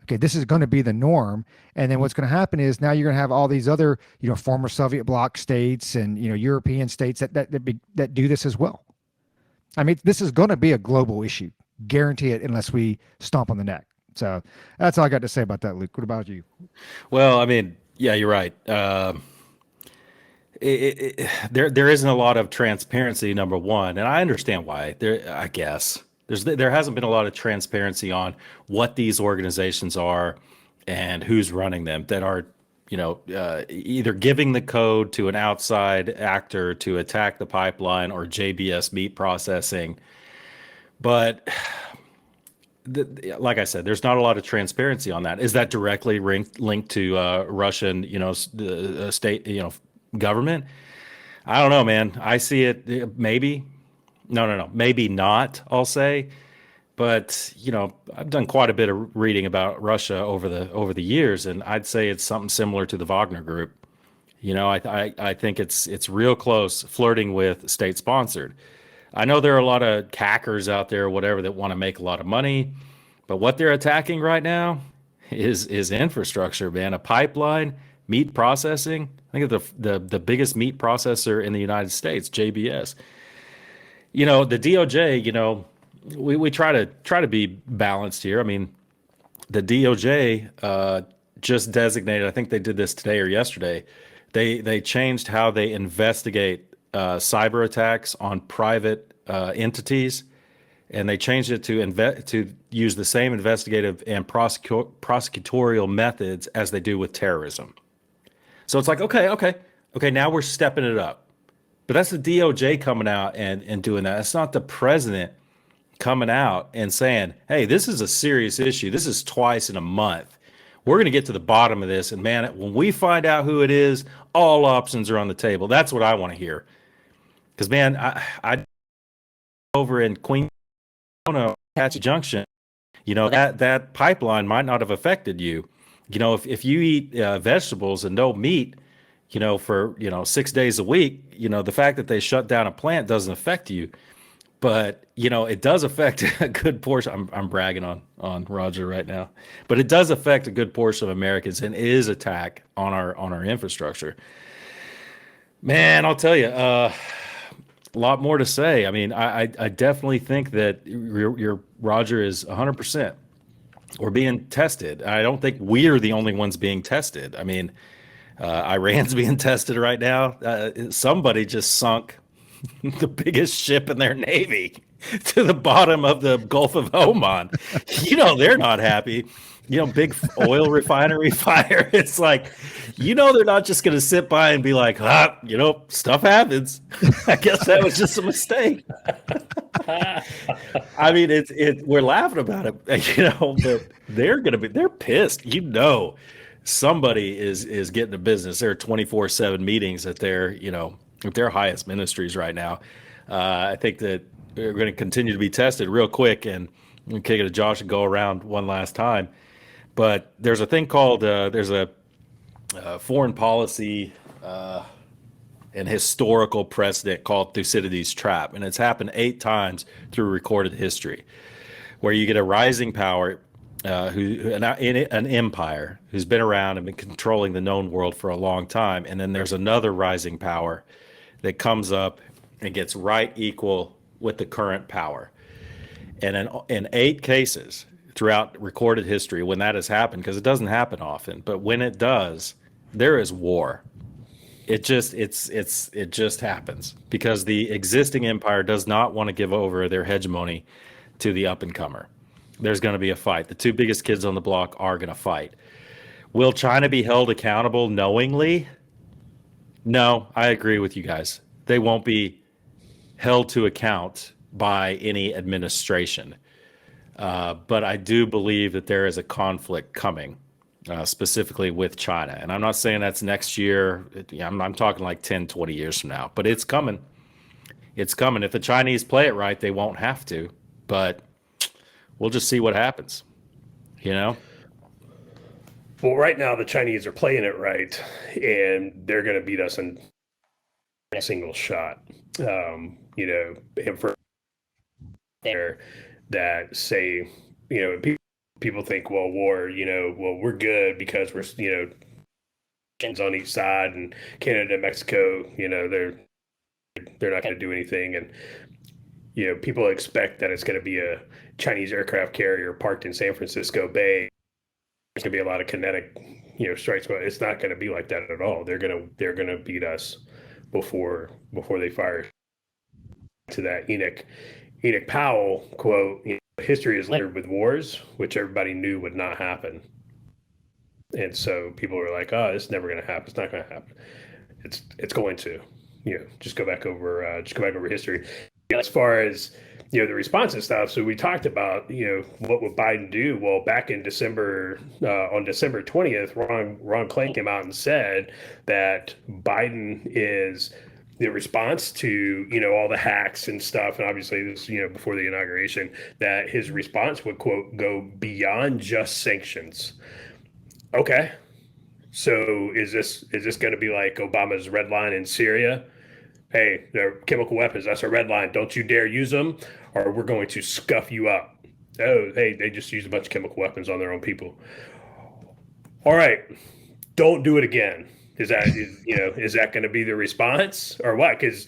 Okay, this is going to be the norm. And then what's going to happen is now you're going to have all these other, former Soviet bloc states and, European states that do this as well. I mean, this is going to be a global issue. Guarantee it, unless we stomp on the neck. So that's all I got to say about that, Luke. What about you? Well, I mean, yeah, you're right. There isn't a lot of transparency, number one, and I understand why. I guess there hasn't been a lot of transparency on what these organizations are and who's running them, that are either giving the code to an outside actor to attack the pipeline, or JBS meat processing. But like I said, there's not a lot of transparency on that. Is that directly linked to Russian, state, government? I don't know, man. I see it. Maybe. No. Maybe not, I'll say. But, I've done quite a bit of reading about Russia over the years, and I'd say it's something similar to the Wagner Group. I think it's real close, flirting with state sponsored. I know there are a lot of hackers out there, or whatever, that want to make a lot of money, but what they're attacking right now is infrastructure, man. A pipeline, meat processing. I think of the biggest meat processor in the United States, JBS. The DOJ, we try to be balanced here. I mean, the DOJ just designated, I think they did this today or yesterday, They changed how they investigate cyber attacks on private entities, and they changed it to use the same investigative and prosecutorial methods as they do with terrorism. So it's like, okay, now we're stepping it up. But that's the DOJ coming out and doing that. It's not the president coming out and saying, hey, this is a serious issue. This is twice in a month. We're going to get to the bottom of this. And man, when we find out who it is, all options are on the table. That's what I want to hear. Because, man, I over in Queen, Apache Junction, that pipeline might not have affected you. If you eat vegetables and no meat, for 6 days a week, the fact that they shut down a plant doesn't affect you, but it does affect a good portion. I'm bragging on Roger right now, but it does affect a good portion of Americans and is attack on our infrastructure. Man, I'll tell you, a lot more to say. I mean, I definitely think that your Roger is 100%. We're being tested. I don't think we're the only ones being tested. I mean, Iran's being tested right now. Somebody just sunk the biggest ship in their navy to the bottom of the Gulf of Oman. They're not happy. Big oil refinery fire. It's like, they're not just going to sit by and be like, stuff happens. I guess that was just a mistake. I mean, we're laughing about it, but they're pissed. Somebody is getting to business. There are 24/7 meetings at their highest ministries right now. I think that we're going to continue to be tested real quick, and we'll kick it to Josh and go around one last time. But there's a thing called there's a foreign policy and historical precedent called Thucydides' trap, and it's happened 8 times through recorded history, where you get a rising power, an empire who's been around and been controlling the known world for a long time, and then there's another rising power that comes up and gets right equal with the current power. And in 8 cases throughout recorded history, when that has happened, because it doesn't happen often, but when it does, there is war. It just happens because the existing empire does not want to give over their hegemony to the up and comer. There's going to be a fight. The 2 biggest kids on the block are going to fight. Will China be held accountable knowingly? No, I agree with you guys. They won't be held to account by any administration. But I do believe that there is a conflict coming, specifically with China. And I'm not saying that's next year. I'm talking like 10, 20 years from now. But it's coming. It's coming. If the Chinese play it right, they won't have to. But we'll just see what happens, Well, right now the Chinese are playing it right, and they're going to beat us in a single shot. And for there that say, people think, well, war, we're good because we're, on each side, and Canada and Mexico, they're not going to do anything, and people expect that it's going to be a Chinese aircraft carrier parked in San Francisco Bay. There's going to be a lot of kinetic, strikes, but it's not going to be like that at all. They're going to beat us before they fire. To that Enoch Powell quote, history is littered with wars, which everybody knew would not happen. And so people were like, oh, it's never going to happen. It's not going to happen. It's going to, just go back over history. As far as, the response and stuff. So we talked about, what would Biden do? Well, back in December, on December 20th, Ron Klain came out and said that Biden is the response to, all the hacks and stuff. And obviously this, before the inauguration, that his response would, quote, go beyond just sanctions. Okay. So is this going to be like Obama's red line in Syria? Hey, they're chemical weapons. That's a red line. Don't you dare use them, or we're going to scuff you up. Oh, hey, they just used a bunch of chemical weapons on their own people. All right, don't do it again. Is that going to be the response, or what? Because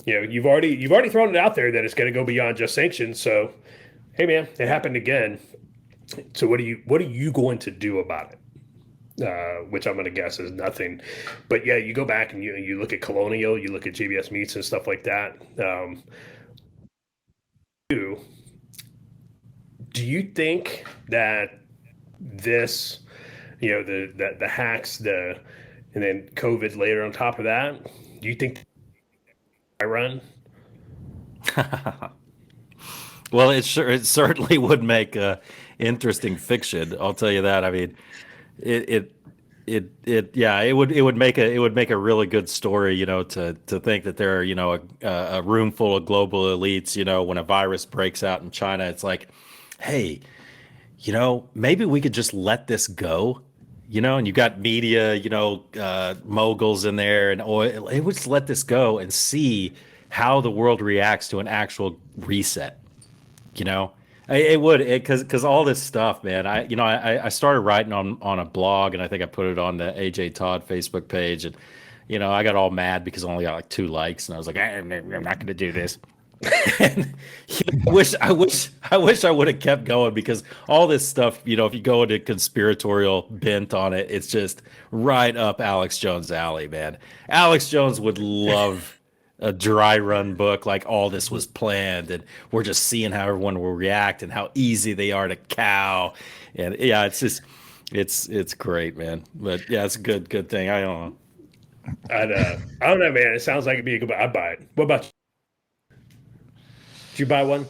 you've already thrown it out there that it's going to go beyond just sanctions. So, hey, man, it happened again. So what are you going to do about it? which I'm going to guess is nothing. But yeah, you go back and you look at Colonial, you look at JBS Meats and stuff like that. Do you think that this, the hacks, and then COVID later on top of that, do you think I run? Well, it certainly would make interesting fiction. I'll tell you that. I mean, it yeah, it would make a really good story, to think that there are, a room full of global elites, when a virus breaks out in China, it's like, hey, maybe we could just let this go, and you got media, moguls in there and oil. It would just let this go and see how the world reacts to an actual reset. It would, because all this stuff, man. I started writing on a blog, and I think I put it on the AJ Todd Facebook page, and I got all mad because I only got like 2 likes, and I was like, I'm not going to do this. And I wish I would have kept going, because all this stuff, if you go into conspiratorial bent on it, it's just right up Alex Jones' alley, man. Alex Jones would love a dry run book, like all this was planned, and we're just seeing how everyone will react and how easy they are to cow. And yeah, it's just it's great, man. But yeah, it's a good thing. I don't know. I don't know, man. It sounds like it'd be a good. I'd buy it. What about you? Did you buy one?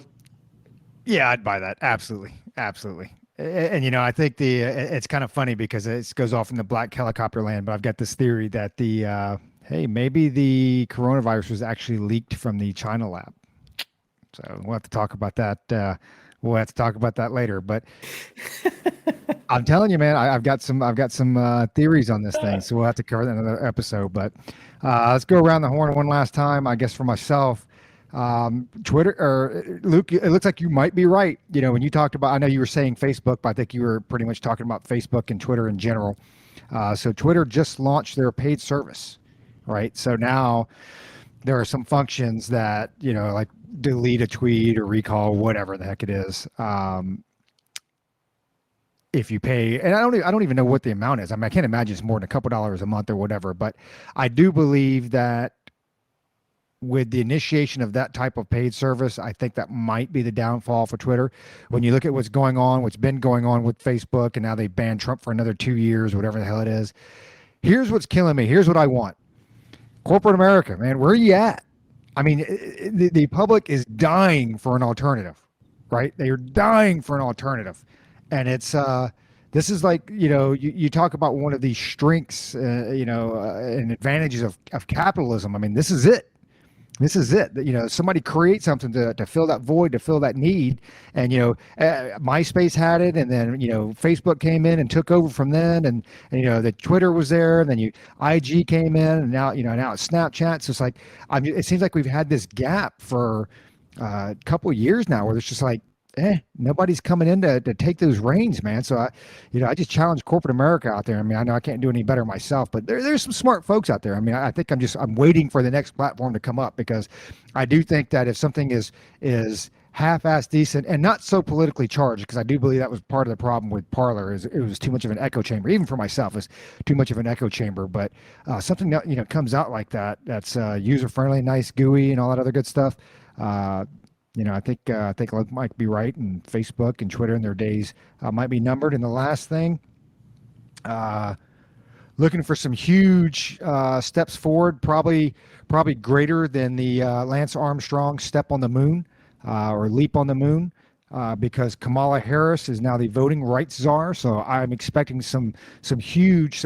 Yeah, I'd buy that. Absolutely. Absolutely. And I think it's kind of funny because it goes off in the black helicopter land, but I've got this theory that hey, maybe the coronavirus was actually leaked from the China lab. So we'll have to talk about that. We'll have to talk about that later. But I'm telling you, man, I've got some theories on this thing. So we'll have to cover that in another episode. But let's go around the horn one last time, I guess, for myself. Twitter, or Luke, it looks like you might be right. When you talked about, I know you were saying Facebook, but I think you were pretty much talking about Facebook and Twitter in general. So Twitter just launched their paid service, right? So now there are some functions that, like delete a tweet or recall, whatever the heck it is. If you pay, and I don't even know what the amount is. I mean, I can't imagine it's more than a couple dollars a month or whatever, but I do believe that with the initiation of that type of paid service, I think that might be the downfall for Twitter. When you look at what's been going on with Facebook, and now they banned Trump for another 2 years, whatever the hell it is. Here's what's killing me. Here's what I want. Corporate America, man, where are you at? I mean, the public is dying for an alternative, right? They are dying for an alternative. And it's, this is like, you talk about one of the strengths, and advantages of capitalism. I mean, this is it. This is it. Somebody create something to fill that void, to fill that need. And, MySpace had it, and then, Facebook came in and took over from then. And the Twitter was there, and then IG came in, and now it's Snapchat. So it's like, it seems like we've had this gap for a couple of years now where it's just like, nobody's coming in to take those reins, man. So I just challenge corporate America out there. I mean, I know I can't do any better myself, but there's some smart folks out there. I mean, I think I'm waiting for the next platform to come up, because I do think that if something is half-assed decent and not so politically charged, because I do believe that was part of the problem with Parler, is it was too much of an echo chamber. Even for myself, it's too much of an echo chamber. But something that comes out like that's user-friendly, nice, GUI, and all that other good stuff. I think Luke might be right, and Facebook and Twitter in their days might be numbered. And the last thing, looking for some huge steps forward, probably greater than the Lance Armstrong step on the moon, or leap on the moon, because Kamala Harris is now the voting rights czar. So I'm expecting some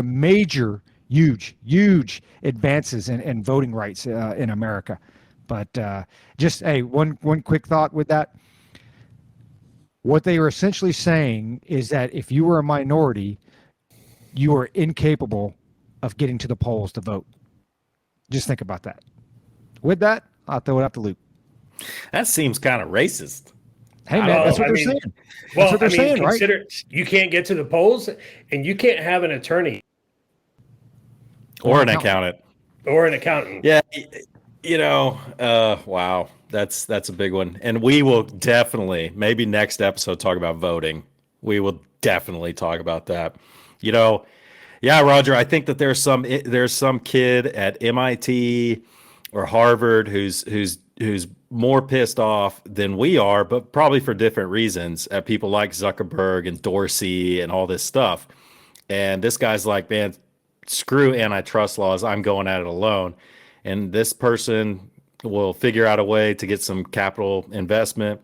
major, huge advances in voting rights in America. But just one quick thought with that. What they were essentially saying is that if you were a minority, you were incapable of getting to the polls to vote. Just think about that. With that, I'll throw it out to Luke. That seems kind of racist. Hey, man, that's what they're saying. That's what they're saying, right? You can't get to the polls, and you can't have an attorney. Or an accountant. Or an accountant. Yeah. Wow, that's a big one. And we will definitely, maybe next episode, talk about voting. We will definitely talk about that. Yeah, Roger. I think that there's some kid at MIT or Harvard who's more pissed off than we are, but probably for different reasons at people like Zuckerberg and Dorsey and all this stuff. And this guy's like, man, screw antitrust laws. I'm going at it alone. And this person will figure out a way to get some capital investment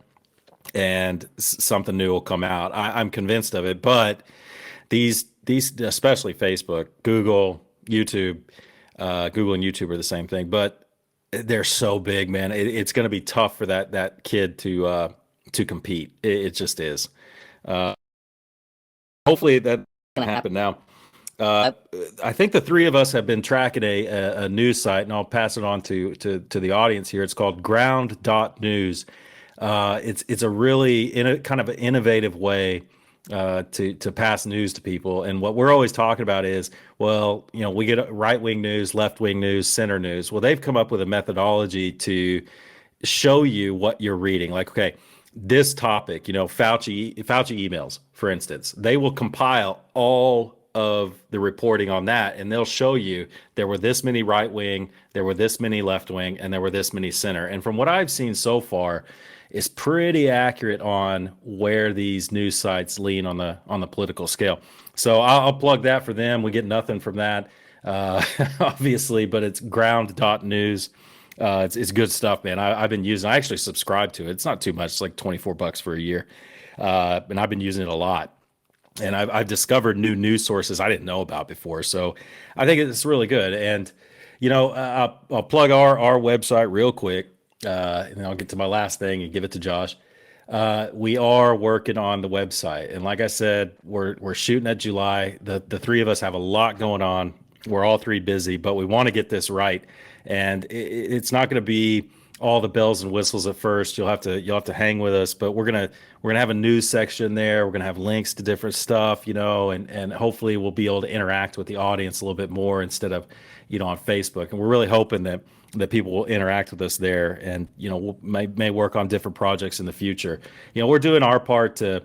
and something new will come out. I'm convinced of it. But these especially Facebook, Google and YouTube are the same thing, but they're so big, man. It's going to be tough for that kid to compete. It just is. Uh, Hopefully that's going to happen now. Uh, I think the three of us have been tracking a news site, and I'll pass it on to the audience here. It's called Ground.news. It's a really kind of an innovative way to pass news to people. And what we're always talking about is, well, we get right wing news, left wing news, center news. Well, they've come up with a methodology to show you what you're reading. Like, okay, this topic, Fauci emails, for instance, they will compile all of the reporting on that, and they'll show you there were this many right wing, there were this many left wing, and there were this many center. And from what I've seen so far, is pretty accurate on where these news sites lean on the political scale. So I'll plug that for them. We get nothing from that, obviously, but it's ground.news. It's good stuff, man. I've been using. I actually subscribe to it. It's not too much. It's like $24 for a year, and I've been using it a lot. And I've discovered new news sources I didn't know about before. So I think it's really good. And I'll plug our website real quick, and then I'll get to my last thing and give it to Josh. We are working on the website, and like I said, we're shooting at July. The three of us have a lot going on. We're all three busy, but we want to get this right, and it's not going to be all the bells and whistles at first. You'll have to hang with us, but we're gonna have a news section there. We're gonna have links to different stuff, and hopefully we'll be able to interact with the audience a little bit more instead of on Facebook. And we're really hoping that people will interact with us there, and may work on different projects in the future. We're doing our part to,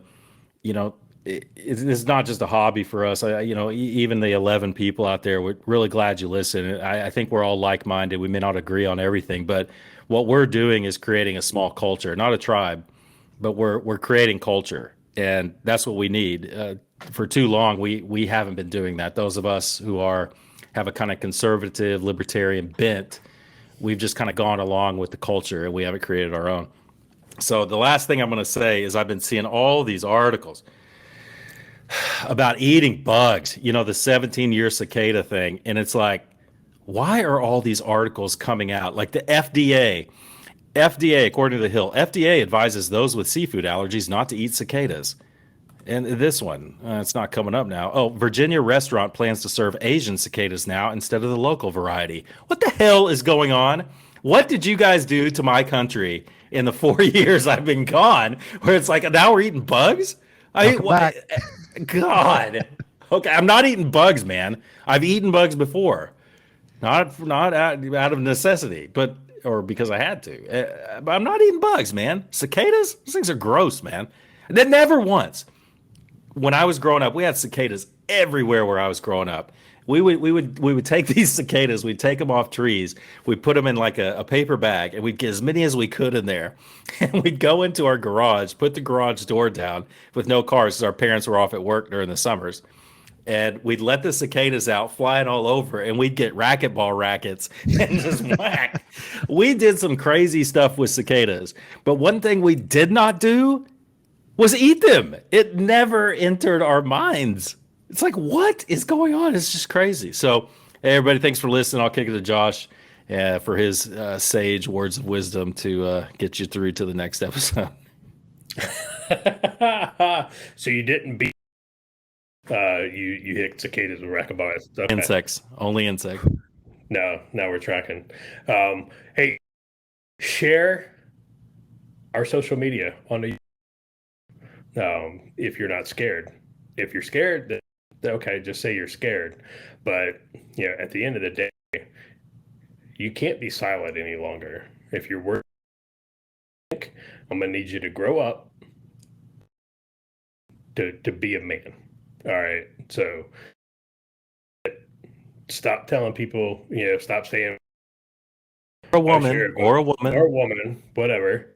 it's not just a hobby for us. Even the 11 people out there, we're really glad you listen. I think we're all like-minded. We may not agree on everything, but what we're doing is creating a small culture, not a tribe, but we're creating culture, and that's what we need. For too long, we haven't been doing that. Those of us who have a kind of conservative, libertarian bent, we've just kind of gone along with the culture, and we haven't created our own. So the last thing I'm going to say is I've been seeing all these articles about eating bugs, the 17-year cicada thing. And it's like, why are all these articles coming out? Like the FDA, according to the Hill, FDA advises those with seafood allergies not to eat cicadas. And this one, it's not coming up now. Oh, Virginia restaurant plans to serve Asian cicadas now instead of the local variety. What the hell is going on? What did you guys do to my country in the 4 years I've been gone? Where it's like, now we're eating bugs? God. Okay, I'm not eating bugs, man. I've eaten bugs before, not out of necessity, or because I had to. But I'm not eating bugs, man. Cicadas? Those things are gross, man. Then never once. When I was growing up, we had cicadas everywhere where I was growing up. We would take these cicadas, we'd take them off trees, we'd put them in like a paper bag, and we'd get as many as we could in there. And we'd go into our garage, put the garage door down with no cars because our parents were off at work during the summers. And we'd let the cicadas out flying all over, and we'd get racquetball rackets and just whack. We did some crazy stuff with cicadas. But one thing we did not do was eat them. It never entered our minds. It's like, what is going on? It's just crazy. So, hey, everybody, thanks for listening. I'll kick it to Josh for his sage words of wisdom to get you through to the next episode. So you didn't beat. You hit cicadas with racquetball. Okay. Insects, only insects. No, now we're tracking. Hey, share our social media on the. If you're not scared. If you're scared, then okay, just say you're scared. But at the end of the day, you can't be silent any longer. If you're worried, I'm gonna need you to grow up to be a man. All right. So stop telling people, stop saying Or a woman, sure, or a woman. or a woman, whatever,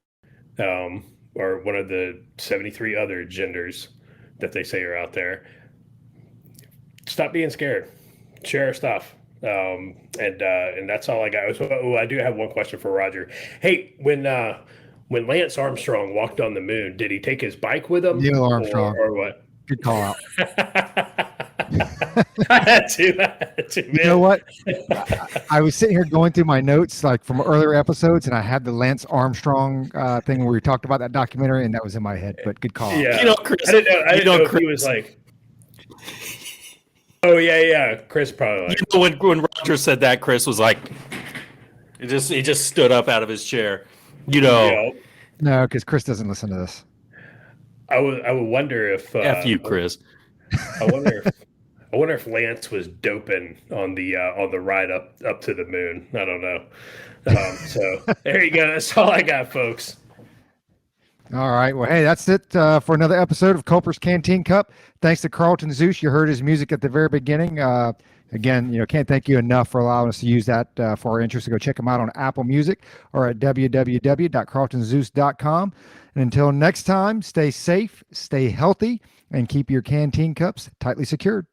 or one of the 73 other genders that they say are out there. Stop being scared. Share our stuff. And that's all I got. So, I do have one question for Roger. Hey, when Lance Armstrong walked on the moon, did he take his bike with him, Neil Armstrong. or what? Good call out. I had to, man. You know what? I was sitting here going through my notes like from earlier episodes, and I had the Lance Armstrong thing where we talked about that documentary, and that was in my head. But good call. Yeah, You know, Chris. I didn't know if Chris, he was like. Oh yeah. Chris probably like. You know, when Roger said that, Chris was like, he just stood up out of his chair. You know, No, because Chris doesn't listen to this. I would wonder if F you, Chris. I wonder if Lance was doping on the ride up to the moon. I don't know. So there you go. That's all I got, folks. All right. Well, hey, that's it for another episode of Culper's Canteen Cup. Thanks to Carlton Zeus. You heard his music at the very beginning. Again, can't thank you enough for allowing us to use that for our interest. So go check him out on Apple Music or at www.carltonzeus.com. And until next time, stay safe, stay healthy, and keep your canteen cups tightly secured.